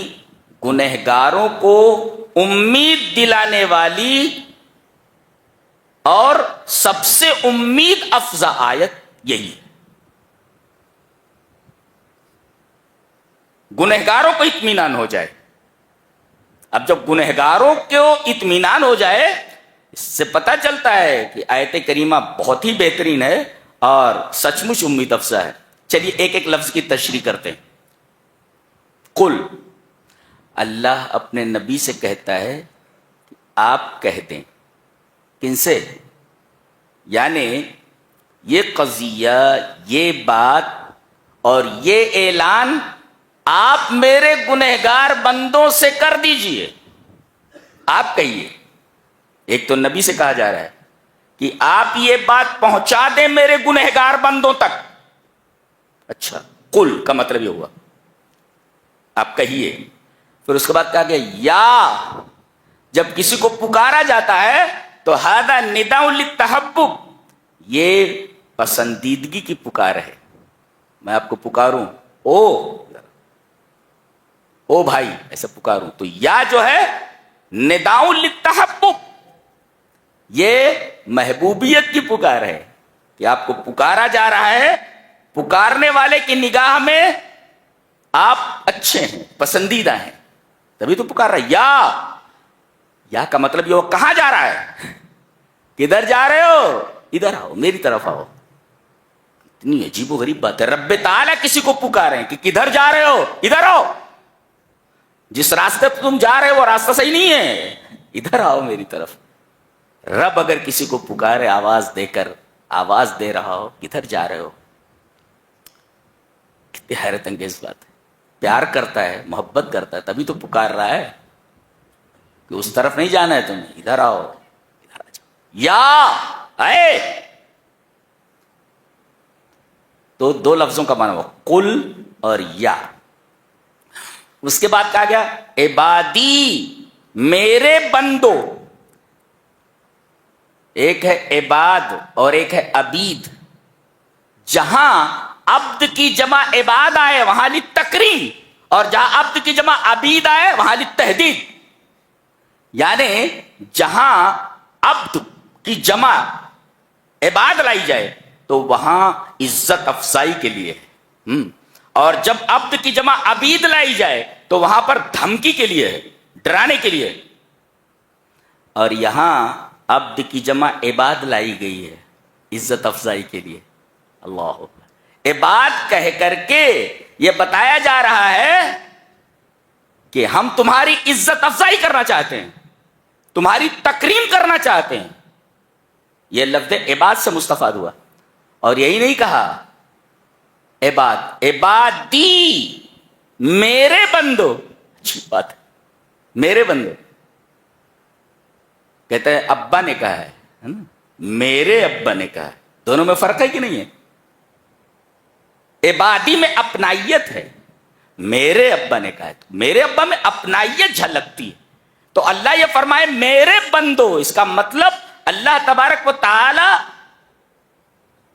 گنہگاروں کو امید دلانے والی اور سب سے امید افزا آیت یہی ہے. گنہگاروں کو اطمینان ہو جائے. اب جب گنہگاروں کو اطمینان ہو جائے، اس سے پتہ چلتا ہے کہ آیت کریمہ بہت ہی بہترین ہے اور سچ مچ امید افزا ہے. چلیے ایک ایک لفظ کی تشریح کرتے ہیں. قل، اللہ اپنے نبی سے کہتا ہے کہ آپ کہہ دیں. کن سے؟ یعنی یہ قضیہ، یہ بات اور یہ اعلان آپ میرے گنہگار بندوں سے کر دیجئے. آپ کہیے. ایک تو نبی سے کہا جا رہا ہے کہ آپ یہ بات پہنچا دیں میرے گنہگار بندوں تک. اچھا، قل کا مطلب یہ ہوا آپ کہیے. پھر اس کے بعد کہا گیا یا، جب کسی کو پکارا جاتا ہے تو ھذا نداء للتحبب، یہ پسندیدگی کی پکار ہے. میں آپ کو پکاروں او بھائی، ایسا پکاروں تو یا جو ہے نداء للتحبب، یہ محبوبیت کی پکار ہے کہ آپ کو پکارا جا رہا ہے، پکارنے والے کی نگاہ میں آپ اچھے ہیں، پسندیدہ ہیں، تبھی تو پکار رہا ہے. یا کا مطلب یہ ہو کہاں جا رہا ہے، کدھر جا رہے ہو، ادھر آؤ، میری طرف آؤ. اتنی عجیب و غریب بات ہے، رب تعالیٰ کسی کو پکارے ہیں کہ کدھر جا رہے ہو، ادھر آؤ. جس راستے پہ تم جا رہے ہو وہ راستہ صحیح نہیں ہے، ادھر آؤ میری طرف. رب اگر کسی کو پکارے آواز دے کر، آواز دے رہا ہو کدھر جا رہے ہو، کتنی حیرت انگیز بات ہے. پیار کرتا ہے، محبت کرتا ہے، تبھی تو پکار رہا ہے کہ اس طرف نہیں جانا ہے تمہیں، ادھر آؤ، ادھر آ جاؤ. یا اے، تو دو لفظوں کا معنی ہوا قل اور یا. اس کے بعد کہا گیا عبادی، میرے بندو. ایک ہے عباد اور ایک ہے عبید. جہاں عبد کی جمع عباد آئے وہاں للتکریم، اور جہاں عبد کی جمع عبید آئے وہاں للتہدید. یعنی جہاں عبد کی جمع عباد لائی جائے تو وہاں عزت افزائی کے لیے، اور جب عبد کی جمع عبید لائی جائے تو وہاں پر دھمکی کے لیے ہے، ڈرانے کے لیے. اور یہاں عبد کی جمع عباد لائی گئی ہے عزت افزائی کے لیے. اللہ عباد کہہ کر کے یہ بتایا جا رہا ہے کہ ہم تمہاری عزت افزائی کرنا چاہتے ہیں، تمہاری تکریم کرنا چاہتے ہیں. یہ لفظ عباد سے مستفاد ہوا. اور یہی نہیں کہا عباد، عبادی، میرے بندو. اچھی بات ہے، میرے بندو. کہتے ہیں ابا نے کہا ہے نا، میرے ابا نے کہا ہے. دونوں میں فرق ہے کہ نہیں ہے؟ عبادی میں اپنائیت ہے، میرے ابا نے کہا ہے، میرے ابا میں اپنائیت جھلکتی ہے. تو اللہ یہ فرمائے میرے بندو، اس کا مطلب اللہ تبارک و تعالی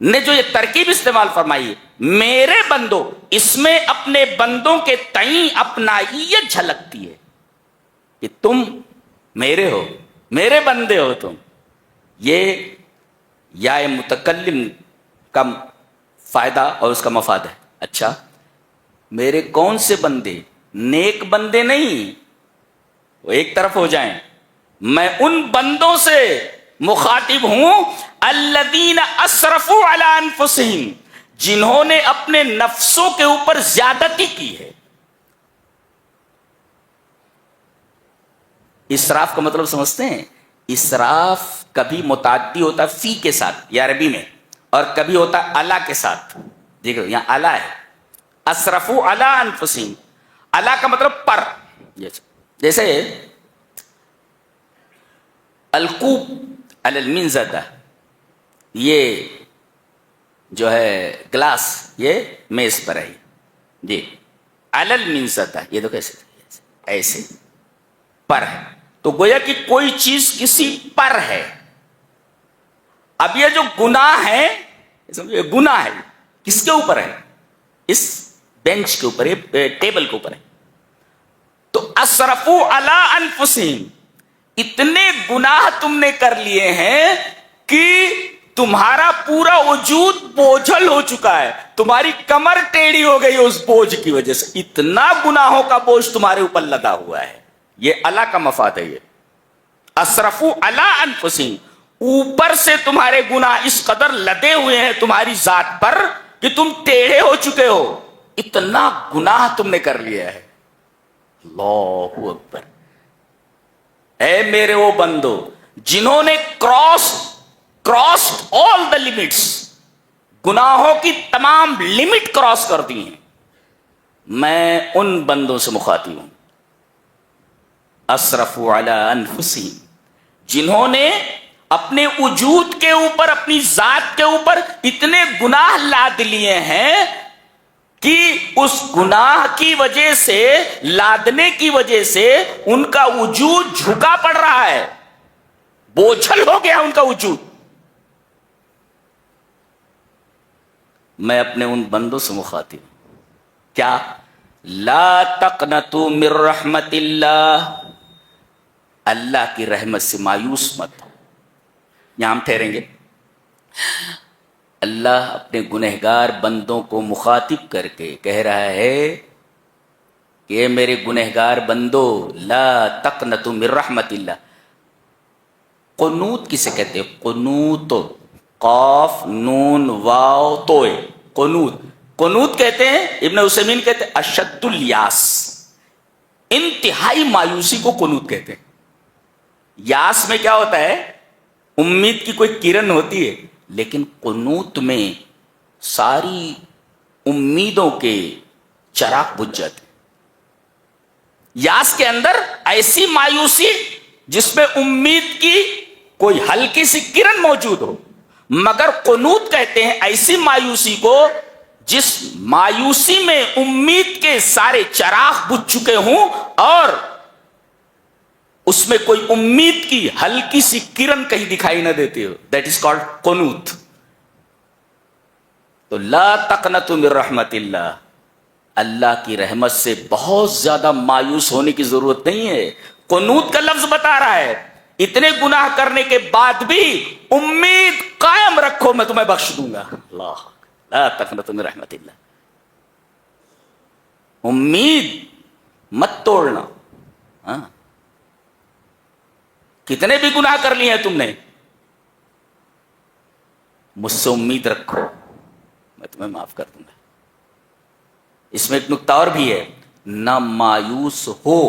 نے جو یہ ترکیب استعمال فرمائی ہے میرے بندو، اس میں اپنے بندوں کے تئیں اپنائیت جھلکتی ہے کہ تم میرے ہو، میرے بندے ہو تم. یہ یا متکلم کا فائدہ اور اس کا مفاد ہے. اچھا، میرے کون سے بندے؟ نیک بندے نہیں وہ ایک طرف ہو جائیں، میں ان بندوں سے مخاطب ہوں الذین اسرفوا علی انفسہم، جنہوں نے اپنے نفسوں کے اوپر زیادتی کی ہے۔ اسراف کا مطلب سمجھتے ہیں؟ اسراف کبھی متعدی ہوتا ہے فی کے ساتھ یا عربی میں، اور کبھی ہوتا ہے الا کے ساتھ۔ دیکھو یہاں الا ہے، اسرفوا علی انفسہم، الا کا مطلب پر، جیسے القوب علی المنزدہ، یہ جو ہے گلاس یہ میز پر ہے جی، علی المنزدہ یہ تو کیسے ایسے پر ہے، تو گویا کہ کوئی چیز کسی پر ہے۔ اب یہ جو گناہ ہے، سمجھو گناہ ہے کس کے اوپر ہے؟ اس بینچ کے اوپر ہے، ٹیبل کے اوپر ہے۔ تو اسرفوا علی انفسہم، اتنے گناہ تم نے کر لیے ہیں کہ تمہارا پورا وجود بوجھل ہو چکا ہے، تمہاری کمر ٹیڑھی ہو گئی اس بوجھ کی وجہ سے، اتنا گناہوں کا بوجھ تمہارے اوپر لدا ہوا ہے۔ یہ اللہ کا مفاد ہے، یہ اسرفوا علی انفسہم، اوپر سے تمہارے گناہ اس قدر لدے ہوئے ہیں تمہاری ذات پر کہ تم ٹیڑھے ہو چکے ہو، اتنا گناہ تم نے کر لیا ہے۔ اللہ اکبر۔ اے میرے وہ بندو جنہوں نے کراسڈ آل دا لمٹس، گناہوں کی تمام لمٹ کراس کر دی ہیں، میں ان بندوں سے مخاطب ہوں اسرفوا علی انفسہم، جنہوں نے اپنے وجود کے اوپر، اپنی ذات کے اوپر اتنے گناہ لاد لیے ہیں کہ اس گناہ کی وجہ سے، لادنے کی وجہ سے ان کا وجود جھکا پڑ رہا ہے، بوجھل ہو گیا ان کا وجود۔ میں اپنے ان بندوں سے مخاطب ہوں، کیا؟ لا تقنطوا من رحمت اللہ، اللہ کی رحمت سے مایوس مت ہو۔ یہاں ہم ٹھہریں گے۔ اللہ اپنے گنہگار بندوں کو مخاطب کر کے کہہ رہا ہے کہ میرے گنہگار بندو لا تقنطوا من رحمت اللہ۔ قنوت کسے کہتے ہیں؟ قنوت، قاف نون واو توئے، قنوت۔ قنوت کہتے ہیں، ابن عثیمین کہتے ہیں اشد الیاس، انتہائی مایوسی کو قنوت کہتے ہیں۔ یاس میں کیا ہوتا ہے؟ امید کی کوئی کرن ہوتی ہے، لیکن قنوت میں ساری امیدوں کے چراغ بجھ جاتے ہیں۔ یاس کے اندر ایسی مایوسی جس میں امید کی کوئی ہلکی سی کرن موجود ہو، مگر قنوت کہتے ہیں ایسی مایوسی کو جس مایوسی میں امید کے سارے چراغ بجھ چکے ہوں اور اس میں کوئی امید کی ہلکی سی کرن کہیں دکھائی نہ دیتی ہو، دیٹ از کالڈ قنوت۔ تو لا تقنطوا من رحمت اللہ، اللہ کی رحمت سے بہت زیادہ مایوس ہونے کی ضرورت نہیں ہے۔ قنوت کا لفظ بتا رہا ہے اتنے گناہ کرنے کے بعد بھی امید قائم رکھو، میں تمہیں بخش دوں گا۔ اللہ، لا تقنطوا من رحمت اللہ، امید مت توڑنا۔ ہاں، کتنے بھی گناہ کر لیے ہیں تم نے، مجھ سے امید رکھو، میں تمہیں معاف کر دوں گا۔ اس میں ایک نکتہ اور بھی ہے، نہ مایوس ہو،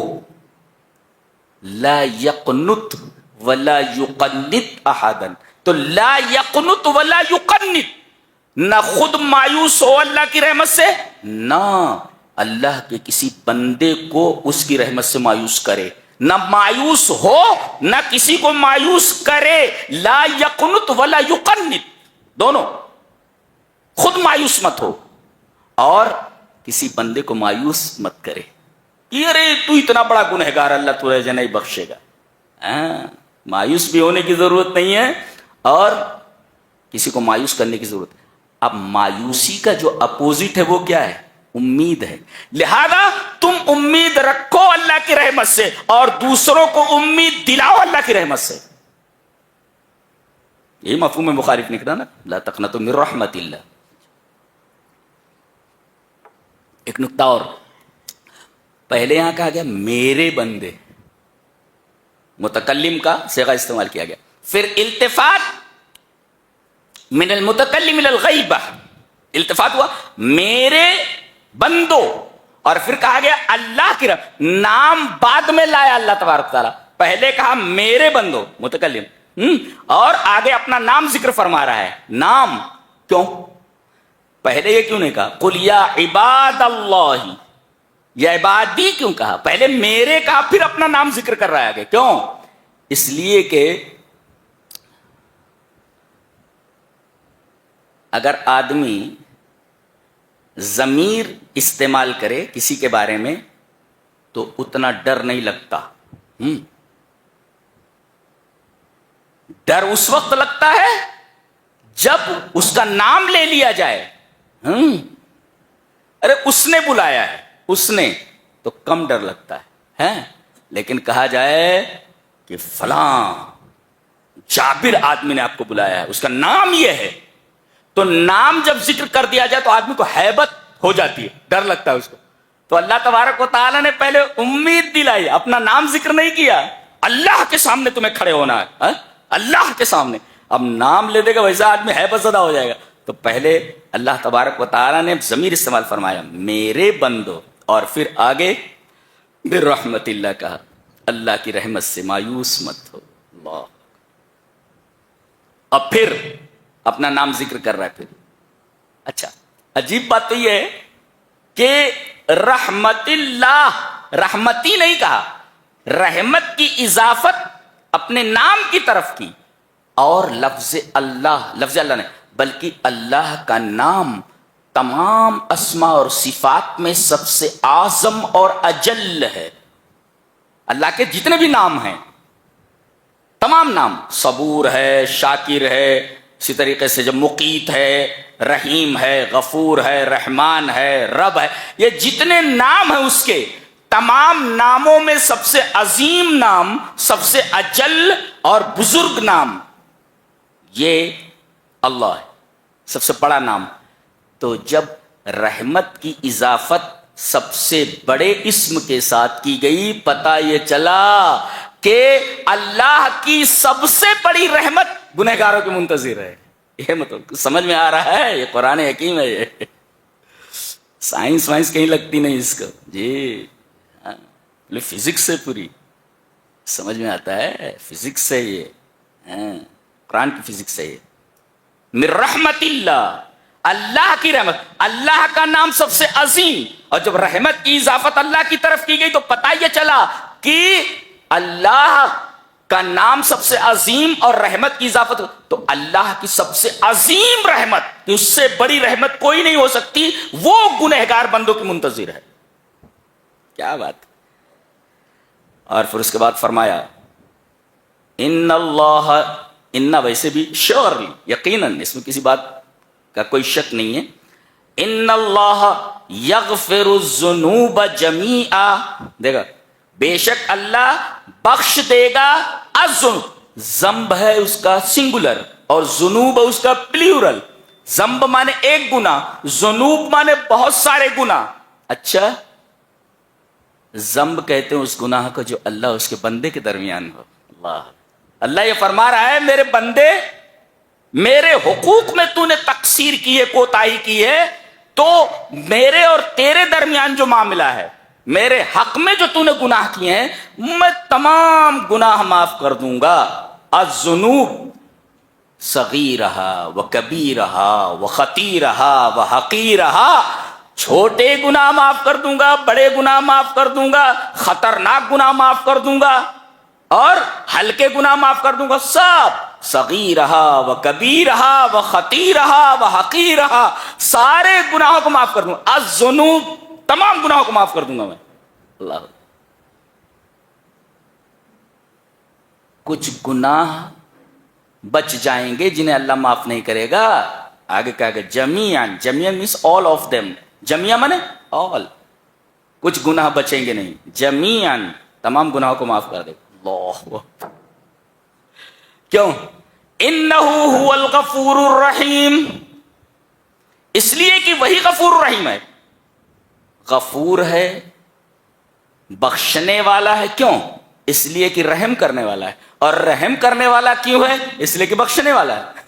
لا یقنط ولا یقنط احدا، تو لا یقنط ولا یقنط، نہ خود مایوس ہو اللہ کی رحمت سے، نہ اللہ کے کسی بندے کو اس کی رحمت سے مایوس کرے، نہ مایوس ہو نہ کسی کو مایوس کرے، لا یقنط ولا یقنط، دونوں، خود مایوس مت ہو اور کسی بندے کو مایوس مت کرے کہ ارے تو اتنا بڑا گنہگار، اللہ تجھے نہیں بخشے گا۔ مایوس بھی ہونے کی ضرورت نہیں ہے اور کسی کو مایوس کرنے کی ضرورت ہے۔ اب مایوسی کا جو اپوزٹ ہے وہ کیا ہے؟ امید ہے۔ لہذا تم امید رکھو اللہ کی رحمت سے اور دوسروں کو امید دلاؤ اللہ کی رحمت سے۔ یہ مفہوم مخالف نکلا نا، لا تقنطوا من رحمت اللہ۔ ایک نکتہ اور، پہلے یہاں کہا گیا میرے بندے، متکلم کا صیغہ استعمال کیا گیا. پھر التفات من المتکلم الى الغیبہ، التفات ہوا میرے بندو، اور پھر کہا گیا اللہ کی رحمت. نام بعد میں لایا اللہ تبارک تعالیٰ، پہلے کہا میرے بندو متکلم، اور آگے اپنا نام ذکر فرما رہا ہے. نام کیوں؟ پہلے یہ کیوں نہیں کہا قل یا عباد اللہ، یا عبادی کیوں کہا؟ پہلے میرے کہا پھر اپنا نام ذکر کر رہا ہے. کیوں؟ اس لیے کہ اگر آدمی ضمیر استعمال کرے کسی کے بارے میں تو اتنا ڈر نہیں لگتا. ڈر اس وقت لگتا ہے جب اس کا نام لے لیا جائے. ارے اس نے بلایا ہے، اس نے، تو کم ڈر لگتا ہے. لیکن کہا جائے کہ فلاں جابر آدمی نے آپ کو بلایا ہے، اس کا نام یہ ہے، تو نام جب ذکر کر دیا جائے تو آدمی کو ہیبت ہو جاتی ہے، ڈر لگتا ہے اس کو. تو اللہ تبارک و تعالیٰ نے پہلے امید دلائی، اپنا نام ذکر نہیں کیا. اللہ کے سامنے تمہیں کھڑے ہونا ہے، اللہ کے سامنے. اب نام لے دے گا ویسا آدمی ہیبت زدہ ہو جائے گا. تو پہلے اللہ تبارک و تعالیٰ نے ضمیر استعمال فرمایا میرے بندو، اور پھر آگے برحمت اللہ کہا، اللہ کی رحمت سے مایوس مت ہو. اللہ، اب پھر اپنا نام ذکر کر رہا ہے. پھر اچھا عجیب بات تو یہ ہے کہ رحمت اللہ، رحمتی نہیں کہا، رحمت کی اضافت اپنے نام کی طرف کی، اور لفظ اللہ نے، بلکہ اللہ کا نام تمام اسماء اور صفات میں سب سے اعظم اور اجل ہے. اللہ کے جتنے بھی نام ہیں، تمام نام، صبور ہے، شاکر ہے، اسی طریقے سے جب مقیت ہے، رحیم ہے، غفور ہے، رحمان ہے، رب ہے، یہ جتنے نام ہیں اس کے تمام ناموں میں سب سے عظیم نام، سب سے اجل اور بزرگ نام یہ اللہ ہے، سب سے بڑا نام. تو جب رحمت کی اضافت سب سے بڑے اسم کے ساتھ کی گئی، پتہ یہ چلا کہ اللہ کی سب سے بڑی رحمت گنہگاروں کی منتظر ہے. یہ مطلب سمجھ میں آ رہا ہے؟ یہ قرآن حکیم ہے. یہ سائنس وائنس کہیں لگتی نہیں اس کو جی، فزکس سے پوری سمجھ میں آتا ہے. فزکس سے یہ قرآن کی فزکس سے یہ من رحمت اللہ، اللہ کی رحمت. اللہ کا نام سب سے عظیم، اور جب رحمت کی اضافت اللہ کی طرف کی گئی تو پتہ یہ چلا کہ اللہ کا نام سب سے عظیم اور رحمت کی اضافت، تو اللہ کی سب سے عظیم رحمت، کہ اس سے بڑی رحمت کوئی نہیں ہو سکتی، وہ گنہگار بندوں کی منتظر ہے. کیا بات. اور پھر اس کے بعد فرمایا ان اللہ، ان ویسے بھی شیورلی، یقیناً اس میں کسی بات کا کوئی شک نہیں ہے، ان اللہ یغفر الذنوب جمیعا، دیکھا بے شک اللہ بخش دے گا الذنوب، ذنب ہے اس کا سنگولر اور ذنوب اس کا پلیورل. ذنب مانے ایک گناہ، ذنوب مانے بہت سارے گناہ. اچھا ذنب کہتے ہیں اس گناہ کو جو اللہ اس کے بندے کے درمیان ہو. اللہ یہ فرما رہا ہے میرے بندے، میرے حقوق میں تو نے تقصیر کی ہے، کوتاہی کی ہے، تو میرے اور تیرے درمیان جو معاملہ ہے، میرے حق میں جو تو نے گناہ کیے ہیں، میں تمام گناہ معاف کر دوں گا. الذنوب صغیرہا و کبیرہا و خطیرہا و حقیرہا، چھوٹے گناہ معاف کر دوں گا، بڑے گناہ معاف کر دوں گا، خطرناک گناہ معاف کر دوں گا، اور ہلکے گناہ معاف کر دوں گا. سب صغیرہا و کبیرہا و خطیرہا و حقیرہا، سارے گناہوں کو معاف کر دوں گا. الذنوب، تمام گناہوں کو معاف کر دوں گا میں. اللہ، کچھ گناہ بچ جائیں گے جنہیں اللہ معاف نہیں کرے گا. آگے کہا گیا جمیعاً، جمیعاً means all of them، جمیعاً مانے all، کچھ گناہ بچیں گے نہیں، جمیعاً تمام گناہوں کو معاف کر دے. اللہ، کیوں؟ انہ هو الغفور الرحیم، اس لیے کہ وہی غفور الرحیم ہے. غفور ہے بخشنے والا ہے کیوں؟ اس لیے کہ رحم کرنے والا ہے، اور رحم کرنے والا کیوں ہے؟ اس لیے کہ بخشنے والا ہے.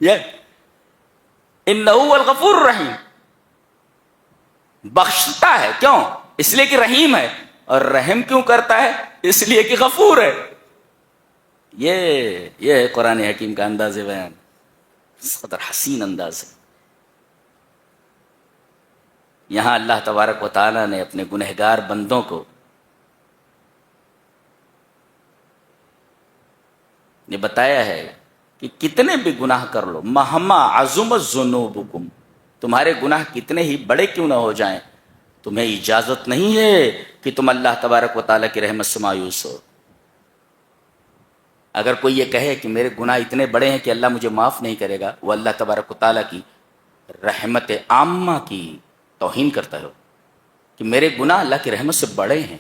یہ انہ هو الغفور الرحیم، بخشتا ہے کیوں؟ اس لیے کہ رحیم ہے، اور رحم کیوں کرتا ہے؟ اس لیے کہ غفور ہے. یہ ہے قرآن حکیم کا انداز بیان، اس قدر حسین انداز ہے. یہاں اللہ تبارک و تعالیٰ نے اپنے گنہگار بندوں کو نے بتایا ہے کہ کتنے بھی گناہ کر لو، مہما عظمت ذنوبکم، تمہارے گناہ کتنے ہی بڑے کیوں نہ ہو جائیں، تمہیں اجازت نہیں ہے کہ تم اللہ تبارک و تعالیٰ کی رحمت سے مایوس ہو. اگر کوئی یہ کہے کہ میرے گناہ اتنے بڑے ہیں کہ اللہ مجھے معاف نہیں کرے گا، وہ اللہ تبارک و تعالیٰ کی رحمت عامہ کی توہین کرتا ہو کہ میرے گناہ اللہ کی رحمت سے بڑے ہیں.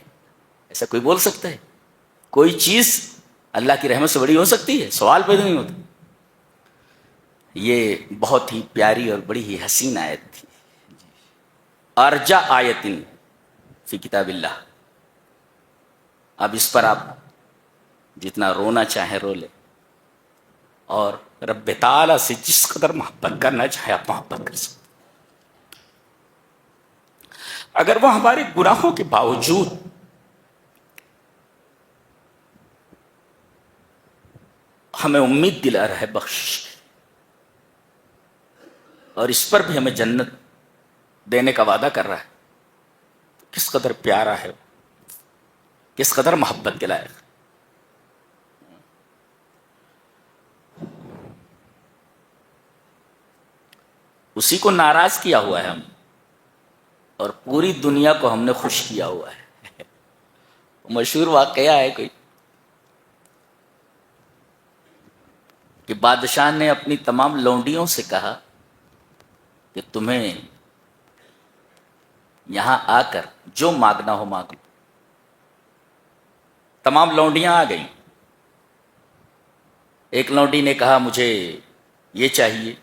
ایسا کوئی بول سکتا ہے؟ کوئی چیز اللہ کی رحمت سے بڑی ہو سکتی ہے؟ سوال پیدا نہیں ہوتا. یہ بہت ہی پیاری اور بڑی ہی حسین آیت تھی، ارجا آیتن فی کتاب اللہ. اب اس پر آپ جتنا رونا چاہیں رو لے، اور رب تعالیٰ سے جس قدر محبت کرنا چاہے آپ محبت کر سکتے. اگر وہ ہمارے گناہوں کے باوجود ہمیں امید دلا رہا ہے بخشش، اور اس پر بھی ہمیں جنت دینے کا وعدہ کر رہا ہے، کس قدر پیارا ہے، کس قدر محبت کے لائق. اسی کو ناراض کیا ہوا ہے ہم، اور پوری دنیا کو ہم نے خوش کیا ہوا ہے. مشہور واقعہ ہے کوئی کہ بادشاہ نے اپنی تمام لونڈیوں سے کہا کہ تمہیں یہاں آ کر جو مانگنا ہو مانگ لو. تمام لونڈیاں آ گئیں. ایک لونڈی نے کہا مجھے یہ چاہیے،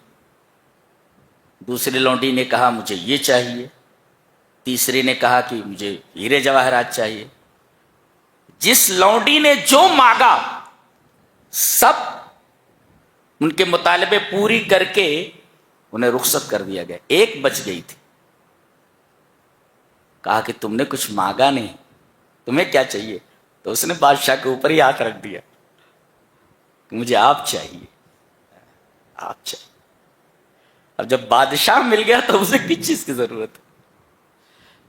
دوسری لونڈی نے کہا مجھے یہ چاہیے، تیسری نے کہا کہ مجھے ہیرے جواہرات چاہیے. جس لونڈی نے جو مانگا سب ان کے مطالبے پوری کر کے انہیں رخصت کر دیا گیا. ایک بچ گئی تھی، کہا کہ تم نے کچھ مانگا نہیں، تمہیں کیا چاہیے؟ تو اس نے بادشاہ کے اوپر ہی ہاتھ رکھ دیا کہ مجھے آپ چاہیے، آپ چاہیے. اب جب بادشاہ مل گیا تو اسے کس چیز کی ضرورت ہے؟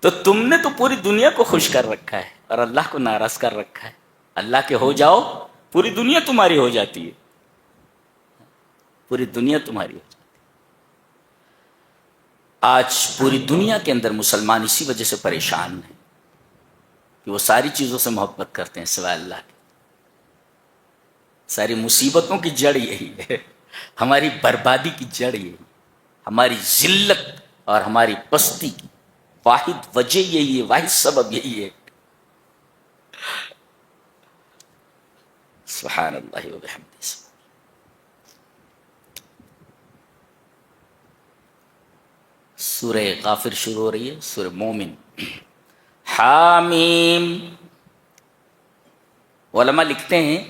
تو تم نے تو پوری دنیا کو خوش کر رکھا ہے اور اللہ کو ناراض کر رکھا ہے. اللہ کے ہو جاؤ، پوری دنیا تمہاری ہو جاتی ہے، پوری دنیا تمہاری ہو جاتی ہے. آج پوری دنیا کے اندر مسلمان اسی وجہ سے پریشان ہیں کہ وہ ساری چیزوں سے محبت کرتے ہیں سوائے اللہ کے. ساری مصیبتوں کی جڑ یہی ہے، ہماری بربادی کی جڑ یہی، ہماری ذلت اور ہماری پستی کی واحد وجہ یہی ہے، واحد سبب یہی ہے. سبحان اللہ و بحمدہ. سورہ غافر شروع ہو رہی ہے، سورہ مومن. حامیم. علماء لکھتے ہیں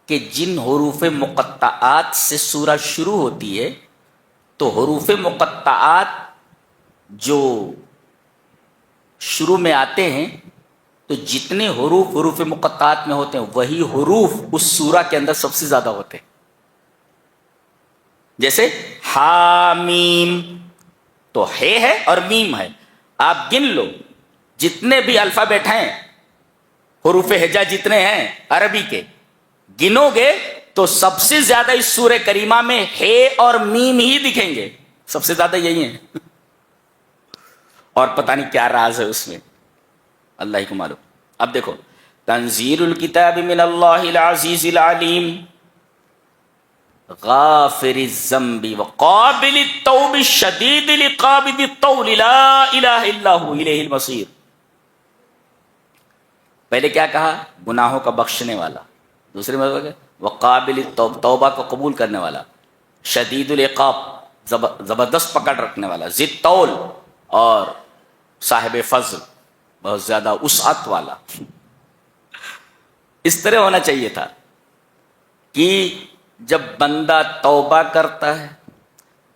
کہ جن حروف مقطعات سے سورہ شروع ہوتی ہے تو حروف مقطعات جو شروع میں آتے ہیں تو جتنے حروف مقطعات میں ہوتے ہیں وہی حروف اس سورہ کے اندر سب سے زیادہ ہوتے ہیں. جیسے حامیم تو ہے اور میم ہے. آپ گن لو جتنے بھی الفابیٹ ہیں، حروف ہجا جتنے ہیں عربی کے، گنو گے تو سب سے زیادہ اس سورہ کریمہ میں ہے اور میم ہی دکھیں گے. سب سے زیادہ یہی ہیں، اور پتہ نہیں کیا راز ہے اس میں، اللہ ہی کو معلوم. اب دیکھو، تنزیل الکتاب من اللہ العزیز العلیم غافر الذنب وقابل التوب شدید العقاب ذی الطول لا الہ الا ہوا الیہ المصیر. پہلے کیا کہا؟ گناہوں کا بخشنے والا. دوسرے میں وقابل التوب، توبہ کو قبول کرنے والا. شدید العقاب، زبردست پکڑ رکھنے والا. ذی الطول، اور صاحب فضل. بہت زیادہ وسعت والا. اس طرح ہونا چاہیے تھا کہ جب بندہ توبہ کرتا ہے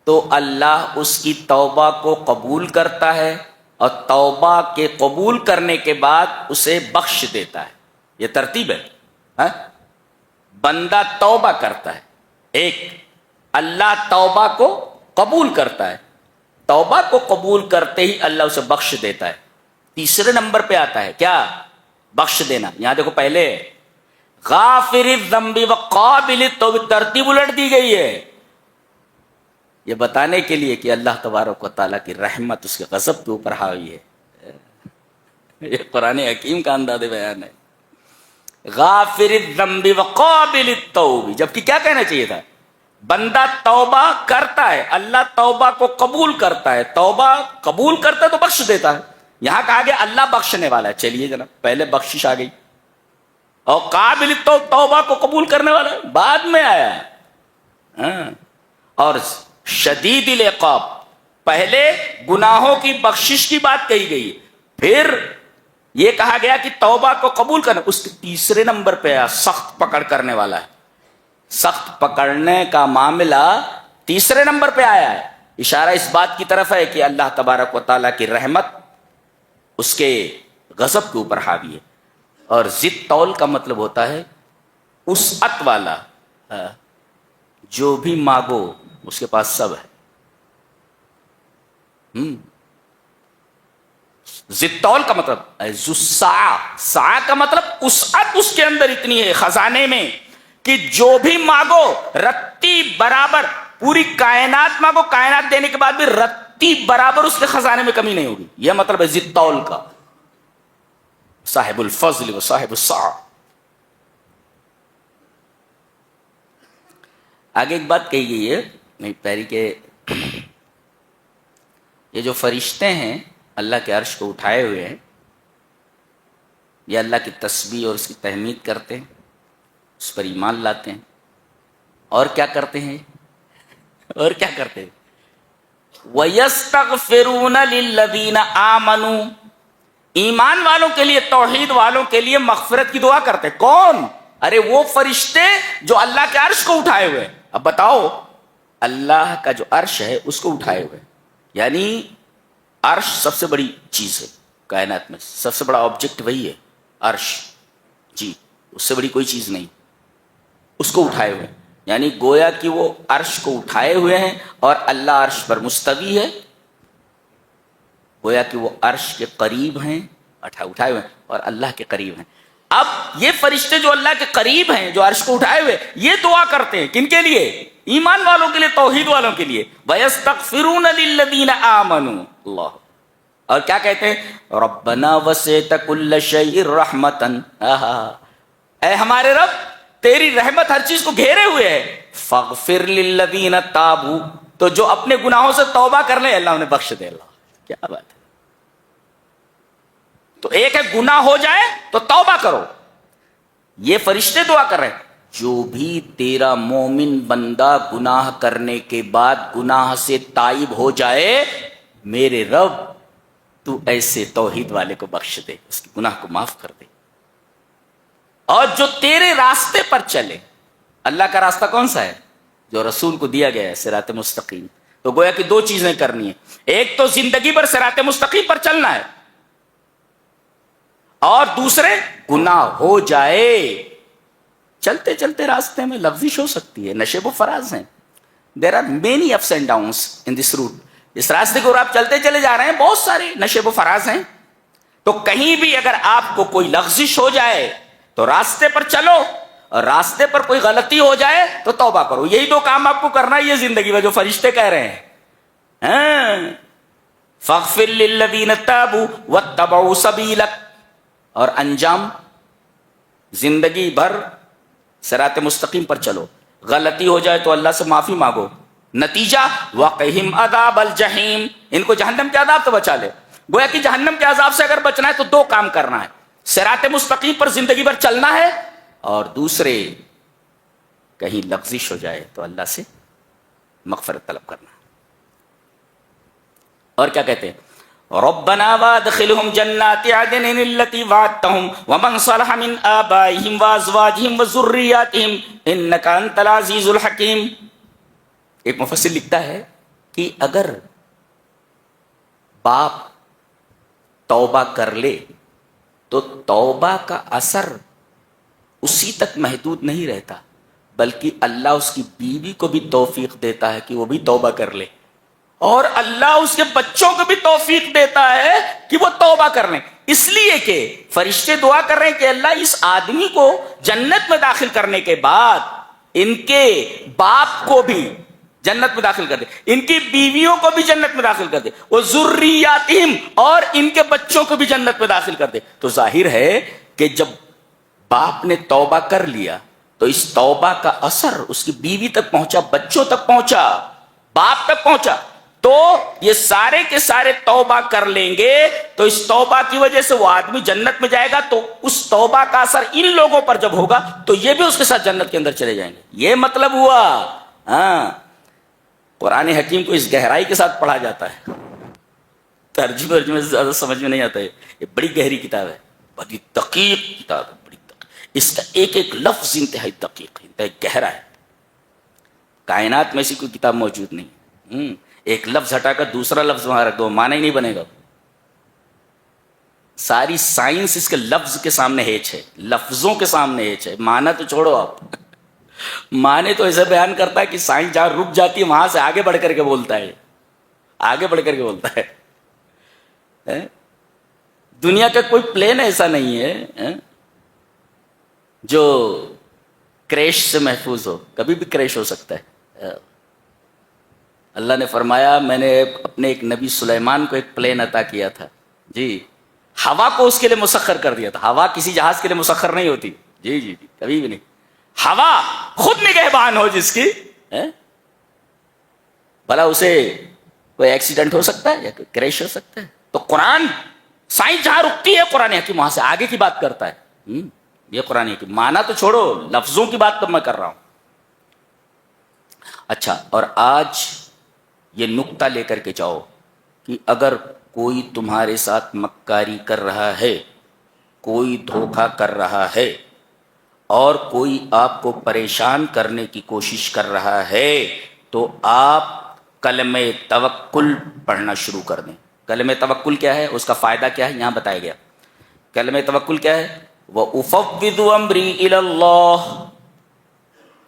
تو اللہ اس کی توبہ کو قبول کرتا ہے اور توبہ کے قبول کرنے کے بعد اسے بخش دیتا ہے. یہ ترتیب ہے. ہاں؟ بندہ توبہ کرتا ہے، ایک اللہ توبہ کو قبول کرتا ہے، توبہ کو قبول کرتے ہی اللہ اسے بخش دیتا ہے. تیسرے نمبر پہ آتا ہے کیا؟ بخش دینا. یہاں دیکھو پہلے غافر الذنب وقابل التوب، ترتیب الٹ دی گئی ہے یہ بتانے کے لیے کہ اللہ تبارک و تعالیٰ کی رحمت اس کے غضب کے اوپر حاوی ہے. یہ قرآن حکیم کا انداز بیان ہے. غافر الذنب وقابل التوب، جبکہ کیا کہنا چاہیے تھا؟ بندہ توبہ کرتا ہے، اللہ توبہ کو قبول کرتا ہے، توبہ قبول کرتا ہے تو بخش دیتا ہے. یہاں کہا گیا اللہ بخشنے والا ہے. چلیے جناب، پہلے بخشش آ گئی اور قابل توبہ کو قبول کرنے والا ہے بعد میں آیا. اور شدید العقاب، پہلے گناہوں کی بخشش کی بات کہی گئی، پھر یہ کہا گیا کہ توبہ کو قبول کرنا. اس کے تیسرے نمبر پہ آیا سخت پکڑ کرنے والا ہے. سخت پکڑنے کا معاملہ تیسرے نمبر پہ آیا ہے. اشارہ اس بات کی طرف ہے کہ اللہ تبارک و تعالیٰ کی رحمت اس کے غضب کے اوپر حاوی ہے. اور ضد طول کا مطلب ہوتا ہے وسعت والا، جو بھی مانگو اس کے پاس سب ہے. ضد طول کا مطلب سعا کا مطلب وسعت اس کے اندر اتنی ہے خزانے میں کہ جو بھی مانگو رتی برابر، پوری کائنات مانگو، کائنات دینے کے بعد بھی رتی برابر اس کے خزانے میں کمی نہیں ہوگی. یہ مطلب ہے ضد طول کا، صاحب الفضل و صاحب السعہ. آگے ایک بات کہی گئی ہے نہیں پیری کہ یہ جو فرشتے ہیں اللہ کے عرش کو اٹھائے ہوئے ہیں، یہ اللہ کی تسبیح اور اس کی تحمید کرتے ہیں، اس پر ایمان لاتے ہیں. اور کیا کرتے ہیں؟ اور کیا کرتے ہیں؟ وَيَسْتَغْفِرُونَ لِلَّذِينَ آمَنُوا، ایمان والوں کے لیے، توحید والوں کے لیے مغفرت کی دعا کرتے. کون؟ ارے وہ فرشتے جو اللہ کے عرش کو اٹھائے ہوئے. اب بتاؤ، اللہ کا جو عرش ہے اس کو اٹھائے ہوئے، یعنی عرش سب سے بڑی چیز ہے کائنات میں، سب سے بڑا آبجیکٹ وہی ہے عرش. جی، اس سے بڑی کوئی چیز نہیں. اس کو اٹھائے ہوئے یعنی گویا کہ وہ عرش کو اٹھائے ہوئے ہیں اور اللہ عرش پر مستوی ہے. گویا کہ وہ عرش کے قریب ہیں، اٹھائے ہوئے ہیں اور اللہ کے قریب ہیں. اب یہ فرشتے جو اللہ کے قریب ہیں، جو عرش کو اٹھائے ہوئے، یہ دعا کرتے ہیں کن کے لیے؟ ایمان والوں کے لیے، توحید والوں کے لیے. وَيَسْتَغْفِرُونَ لِلَّذِينَ آمَنُوا، اللہ. اور کیا کہتے ہیں؟ رَبَّنَا وَسِعْتَ كُلَّ شَيْءٍ رَحْمَةً، اے ہمارے رب تیری رحمت ہر چیز کو گھیرے ہوئے ہے. فَاغْفِرْ لِلَّذِينَ تَابُوا، تو جو اپنے گناہوں سے توبہ کر لیں اللہ انہیں بخش دے. اللہ کیا بات ہے. تو ایک ہے گناہ ہو جائے تو توبہ کرو. یہ فرشتے دعا کر رہے ہیں جو بھی تیرا مومن بندہ گناہ کرنے کے بعد گناہ سے تائب ہو جائے، میرے رب تو ایسے توحید والے کو بخش دے، اس کے گناہ کو معاف کر دے. اور جو تیرے راستے پر چلے، اللہ کا راستہ کون سا ہے؟ جو رسول کو دیا گیا ہے، صراط مستقیم. تو گویا کہ دو چیزیں کرنی ہیں، ایک تو زندگی پر صراط مستقیم پر چلنا ہے، اور دوسرے گناہ ہو جائے، چلتے چلتے راستے میں لغزش ہو سکتی ہے، نشیب و فراز ہیں. There are many ups and downs in this route. اس راستے کو آپ چلتے چلے جا رہے ہیں، بہت سارے نشیب و فراز ہیں. تو کہیں بھی اگر آپ کو کوئی لغزش ہو جائے تو راستے پر چلو، اور راستے پر کوئی غلطی ہو جائے تو توبہ کرو. یہی دو کام آپ کو کرنا ہے یہ زندگی میں جو فرشتے کہہ رہے ہیں. فاغفر للذین تابوا واتبعوا سبیلک. اور انجام، زندگی بھر صراط مستقیم پر چلو، غلطی ہو جائے تو اللہ سے معافی مانگو. نتیجہ وقہم عذاب الجحیم، ان کو جہنم کے عذاب تو بچا لے. گویا کہ جہنم کے عذاب سے اگر بچنا ہے تو دو کام کرنا ہے، صراط مستقیم پر زندگی بھر چلنا ہے، اور دوسرے کہیں لغزش ہو جائے تو اللہ سے مغفرت طلب کرنا. اور کیا کہتے ہیں؟ ربنا وادخلهم جنات عدن التي وعدتهم ومن صلح من آبائهم وازواجهم وذرياتهم انك انت العزيز الحكيم. ایک مفسر لکھتا ہے کہ اگر باپ توبہ کر لے تو توبہ کا اثر اسی تک محدود نہیں رہتا، بلکہ اللہ اس کی بیوی کو بھی توفیق دیتا ہے کہ وہ بھی توبہ کر لے، اور اللہ اس کے بچوں کو بھی توفیق دیتا ہے کہ وہ توبہ کر لیں. اس لیے کہ فرشتے دعا کر رہے ہیں کہ اللہ اس آدمی کو جنت میں داخل کرنے کے بعد ان کے باپ کو بھی جنت میں داخل کر دے، ان کی بیویوں کو بھی جنت میں داخل کر دے، وہ ذریاتہم اور ان کے بچوں کو بھی جنت میں داخل کر دے. تو ظاہر ہے کہ جب باپ نے توبہ کر لیا تو اس توبہ کا اثر اس کی بیوی تک پہنچا، بچوں تک پہنچا، باپ تک پہنچا. تو یہ سارے کے سارے توبہ کر لیں گے تو اس توبہ کی وجہ سے وہ آدمی جنت میں جائے گا. تو اس توبہ کا اثر ان لوگوں پر جب ہوگا تو یہ بھی اس کے ساتھ جنت کے اندر چلے جائیں گے. یہ مطلب ہوا. ہاں، قرآن حکیم کو اس گہرائی کے ساتھ پڑھا جاتا ہے، ترجمے سے زیادہ سمجھ میں نہیں آتا ہے. یہ بڑی گہری کتاب ہے، بڑی دقیق کتاب ہے، بڑی دقیق. اس کا ایک ایک لفظ انتہائی دقیق، انتہائی گہرا ہے. کائنات میں ایسی کوئی کتاب موجود نہیں. ایک لفظ ہٹا کر دوسرا لفظ وہاں رکھ دو، معنی ہی نہیں بنے گا. ساری سائنس اس کے لفظ کے سامنے ہیچ ہے، لفظوں کے سامنے ہیچ ہے. معنی تو چھوڑو آپ، معنی تو ایسے بیان کرتا ہے کہ سائنس جہاں رک جاتی ہے وہاں سے آگے بڑھ کر کے بولتا ہے، آگے بڑھ کر کے بولتا ہے. دنیا کا کوئی پلین ایسا نہیں ہے جو کریش سے محفوظ ہو، کبھی بھی کریش ہو سکتا ہے. اللہ نے فرمایا میں نے اپنے ایک نبی سلیمان کو ایک پلین عطا کیا تھا، جی، ہوا کو اس کے لیے مسخر کر دیا تھا. ہوا کسی جہاز کے لیے مسخر نہیں ہوتی، جی جی جی، کبھی بھی نہیں. ہوا خود نگہبان ہو جس کی، بھلا اسے کوئی ایکسیڈنٹ ہو سکتا ہے یا کوئی کریش ہو سکتا ہے. تو قرآن سائنس جہاں رکتی ہے قرآن حکیم وہاں سے آگے کی بات کرتا ہے. یہ قرآن حکیم، معنی تو چھوڑو، لفظوں کی بات تو میں کر رہا ہوں. اچھا، اور آج یہ نقطہ لے کر کے جاؤ کہ اگر کوئی تمہارے ساتھ مکاری کر رہا ہے، کوئی دھوکہ کر رہا ہے، اور کوئی آپ کو پریشان کرنے کی کوشش کر رہا ہے تو آپ کلمہ توکل پڑھنا شروع کر دیں. کلمہ توکل کیا ہے، اس کا فائدہ کیا ہے، یہاں بتایا گیا. کلمہ توکل کیا ہے؟ وَأُفَوِّضُ أَمْرِي إِلَى اللَّهِ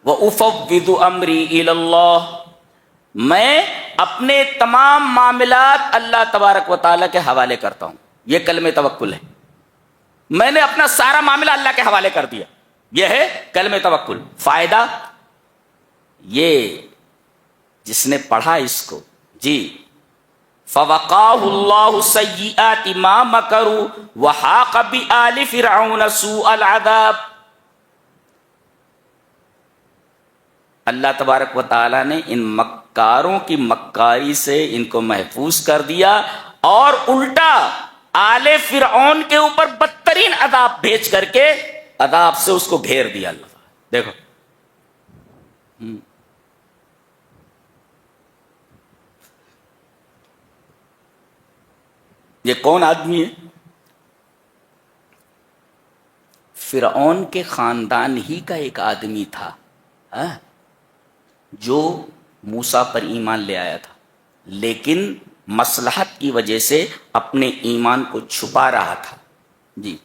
وَأُفَوِّضُ أَمْرِي إِلَى اللَّهِ. میں اپنے تمام معاملات اللہ تبارک و تعالیٰ کے حوالے کرتا ہوں. یہ کلمہ توکل ہے. میں نے اپنا سارا معاملہ اللہ کے حوالے کر دیا، یہ ہے کلمہ توکل. فائدہ یہ جس نے پڑھا اس کو، جی، فَوَقَاهُ اللَّهُ سَيِّئَاتِ مَا مَكَرُوا وَحَاقَ بِآلِ فِرْعَوْنَ سُوءَ الْعَذَابِ. اللہ تبارک و تعالیٰ نے ان مکاروں کی مکاری سے ان کو محفوظ کر دیا، اور الٹا آل فرعون کے اوپر بدترین عذاب بھیج کر کے عذاب سے اس کو گھیر دیا. اللہ دیکھو، یہ کون آدمی ہے؟ فرعون کے خاندان ہی کا ایک آدمی تھا جو موسیٰ پر ایمان لے آیا تھا، لیکن مصلحت کی وجہ سے اپنے ایمان کو چھپا رہا تھا. جی،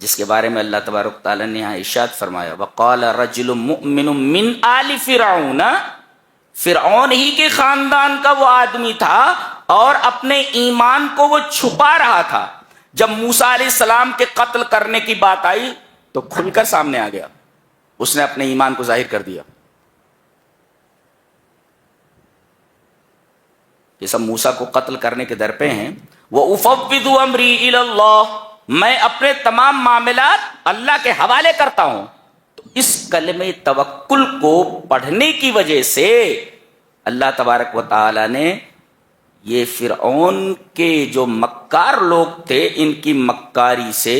جس کے بارے میں اللہ تبارک تعالیٰ نے یہاں ارشاد فرمایا وَقَالَ رَجُلٌ مُؤْمِنٌ مِّنْ آلِ فِرْعَوْنَ. فرعون ہی کے خاندان کا وہ آدمی تھا اور اپنے ایمان کو وہ چھپا رہا تھا. جب موسیٰ علیہ السلام کے قتل کرنے کی بات آئی تو کھل کر سامنے آ گیا، اس نے اپنے ایمان کو ظاہر کر دیا. یہ سب موسیٰ کو قتل کرنے کے در پہ ہیں. وَأُفَوِّضُ أَمْرِي إِلَى اللَّهِ. میں اپنے تمام معاملات اللہ کے حوالے کرتا ہوں. تو اس کلمہ توکل کو پڑھنے کی وجہ سے اللہ تبارک و تعالی نے یہ فرعون کے جو مکار لوگ تھے ان کی مکاری سے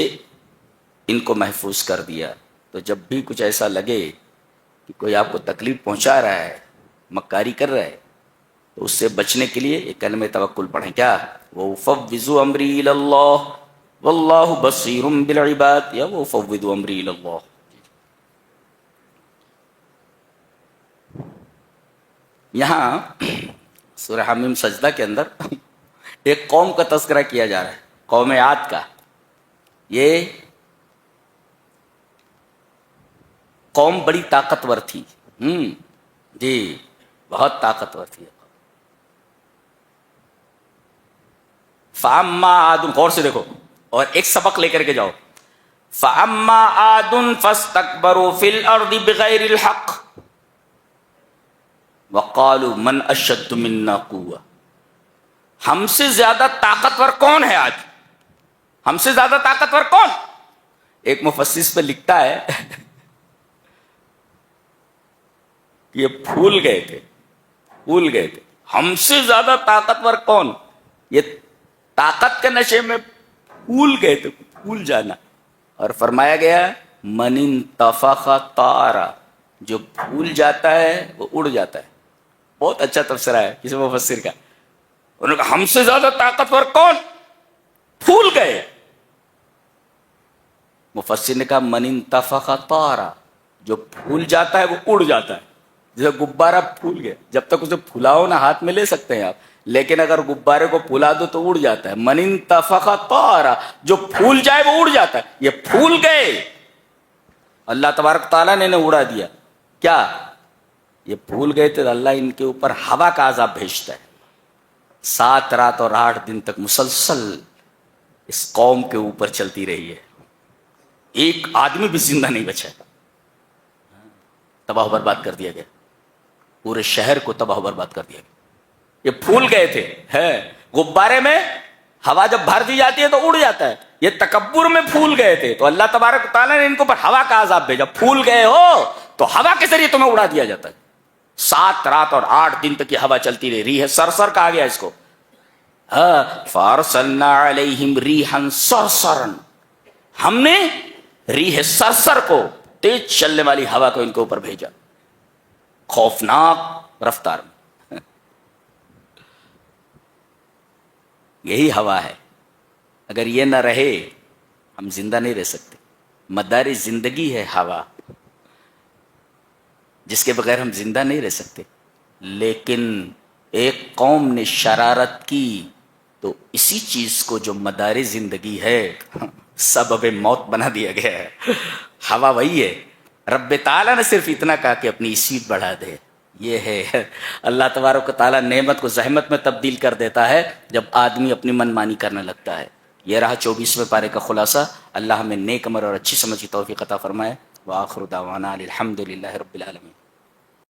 ان کو محفوظ کر دیا. تو جب بھی کچھ ایسا لگے کہ کوئی آپ کو تکلیف پہنچا رہا ہے، مکاری کر رہا ہے، تو اس سے بچنے کے لیے ایک کلمہ توکل پڑھیں. کیا؟ وَأُفَوِّضُ أَمْرِي إِلَى اللَّهِ وَاللَّهُ بَصِيرٌ بِالْعِبَادِ یا وَأُفَوِّضُ أَمْرِي إِلَى اللَّهِ. یہاں سورہ حمیم سجدہ کے اندر ایک قوم کا تذکرہ کیا جا رہا ہے، قوم عاد کا. یہ قوم بڑی طاقتور تھی. جی بہت طاقتور تھی. فَأَمَّا عَادٌ، غور سے دیکھو اور ایک سبق لے کر کے جاؤ. فَأَمَّا عَادٌ فَاسْتَكْبَرُوا فِي الْأَرْضِ بِغَيْرِ الْحَقِّ وَقَالُوا مَنْ أَشَدُّ مِنَّا قُوَّةً. ہم سے زیادہ طاقتور کون ہے آج؟ ہم سے زیادہ طاقتور کون؟ ایک مفسر پہ لکھتا ہے کہ یہ پھول گئے تھے. ہم سے زیادہ طاقتور کون؟ یہ طاقت کے نشے میں پھول گئے تھے، پھول جانا. اور فرمایا گیا من انتفخ طار، جو پھول جاتا ہے وہ اڑ جاتا ہے. بہت اچھا تفسیر ہے کسی مفسر کا. انہوں نے کہا ہم سے زیادہ طاقتور کون؟ پھول گئے. مفسر نے کہا من انتفخ طار، جو پھول جاتا ہے وہ اڑ جاتا ہے. جیسے غبارہ پھول گیا، جب تک اسے پھلاؤ نہ ہاتھ میں لے سکتے ہیں آپ، لیکن اگر غبارے کو پھلا دو تو اڑ جاتا ہے. من انتفخ طار، جو پھول جائے وہ اڑ جاتا ہے. یہ پھول گئے، اللہ تبارک تعالیٰ نے انہیں اڑا دیا. کیا؟ یہ پھول گئے تھے. اللہ ان کے اوپر ہوا کا عذاب بھیجتا ہے. 7 رات اور 8 دن تک مسلسل اس قوم کے اوپر چلتی رہی ہے. ایک آدمی بھی زندہ نہیں بچا. تباہ و برباد کر دیا گیا، پورے شہر کو تباہ و برباد کر دیا گیا. یہ پھول گئے تھے. غبارے میں ہوا جب بھر دی جاتی ہے تو اڑ جاتا ہے. یہ تکبر میں پھول گئے تھے تو اللہ تبارک تعالیٰ نے ان کو پر ہوا کا عذاب بھیجا. پھول گئے ہو تو ہوا کے ذریعے تمہیں اڑا دیا جاتا ہے. 7 رات اور 8 دن تک یہ ہوا چلتی رہی. ریح سرسر کہا گیا اس کو. فارسلنا علیہم ریحا صرصرا، ہم نے ریح سرسر کو، تیز چلنے والی ہوا کو ان کے اوپر بھیجا، خوفناک رفتار میں. یہی ہوا ہے. اگر یہ نہ رہے ہم زندہ نہیں رہ سکتے. مدار زندگی ہے ہوا، جس کے بغیر ہم زندہ نہیں رہ سکتے. لیکن ایک قوم نے شرارت کی تو اسی چیز کو جو مدار زندگی ہے سبب موت بنا دیا گیا ہے. ہوا وہی ہے. رب تعالیٰ نے صرف اتنا کہا کہ اپنی اسپیڈ بڑھا دے. یہ ہے اللہ تبارک و تعالیٰ نعمت کو زحمت میں تبدیل کر دیتا ہے جب آدمی اپنی من مانی کرنے لگتا ہے. یہ رہا 24ویں پارے کا خلاصہ. اللہ ہمیں نیک عمل اور اچھی سمجھ کی توفیق عطا فرمائے. وآخر دعوانا الحمد للہ رب العالمین.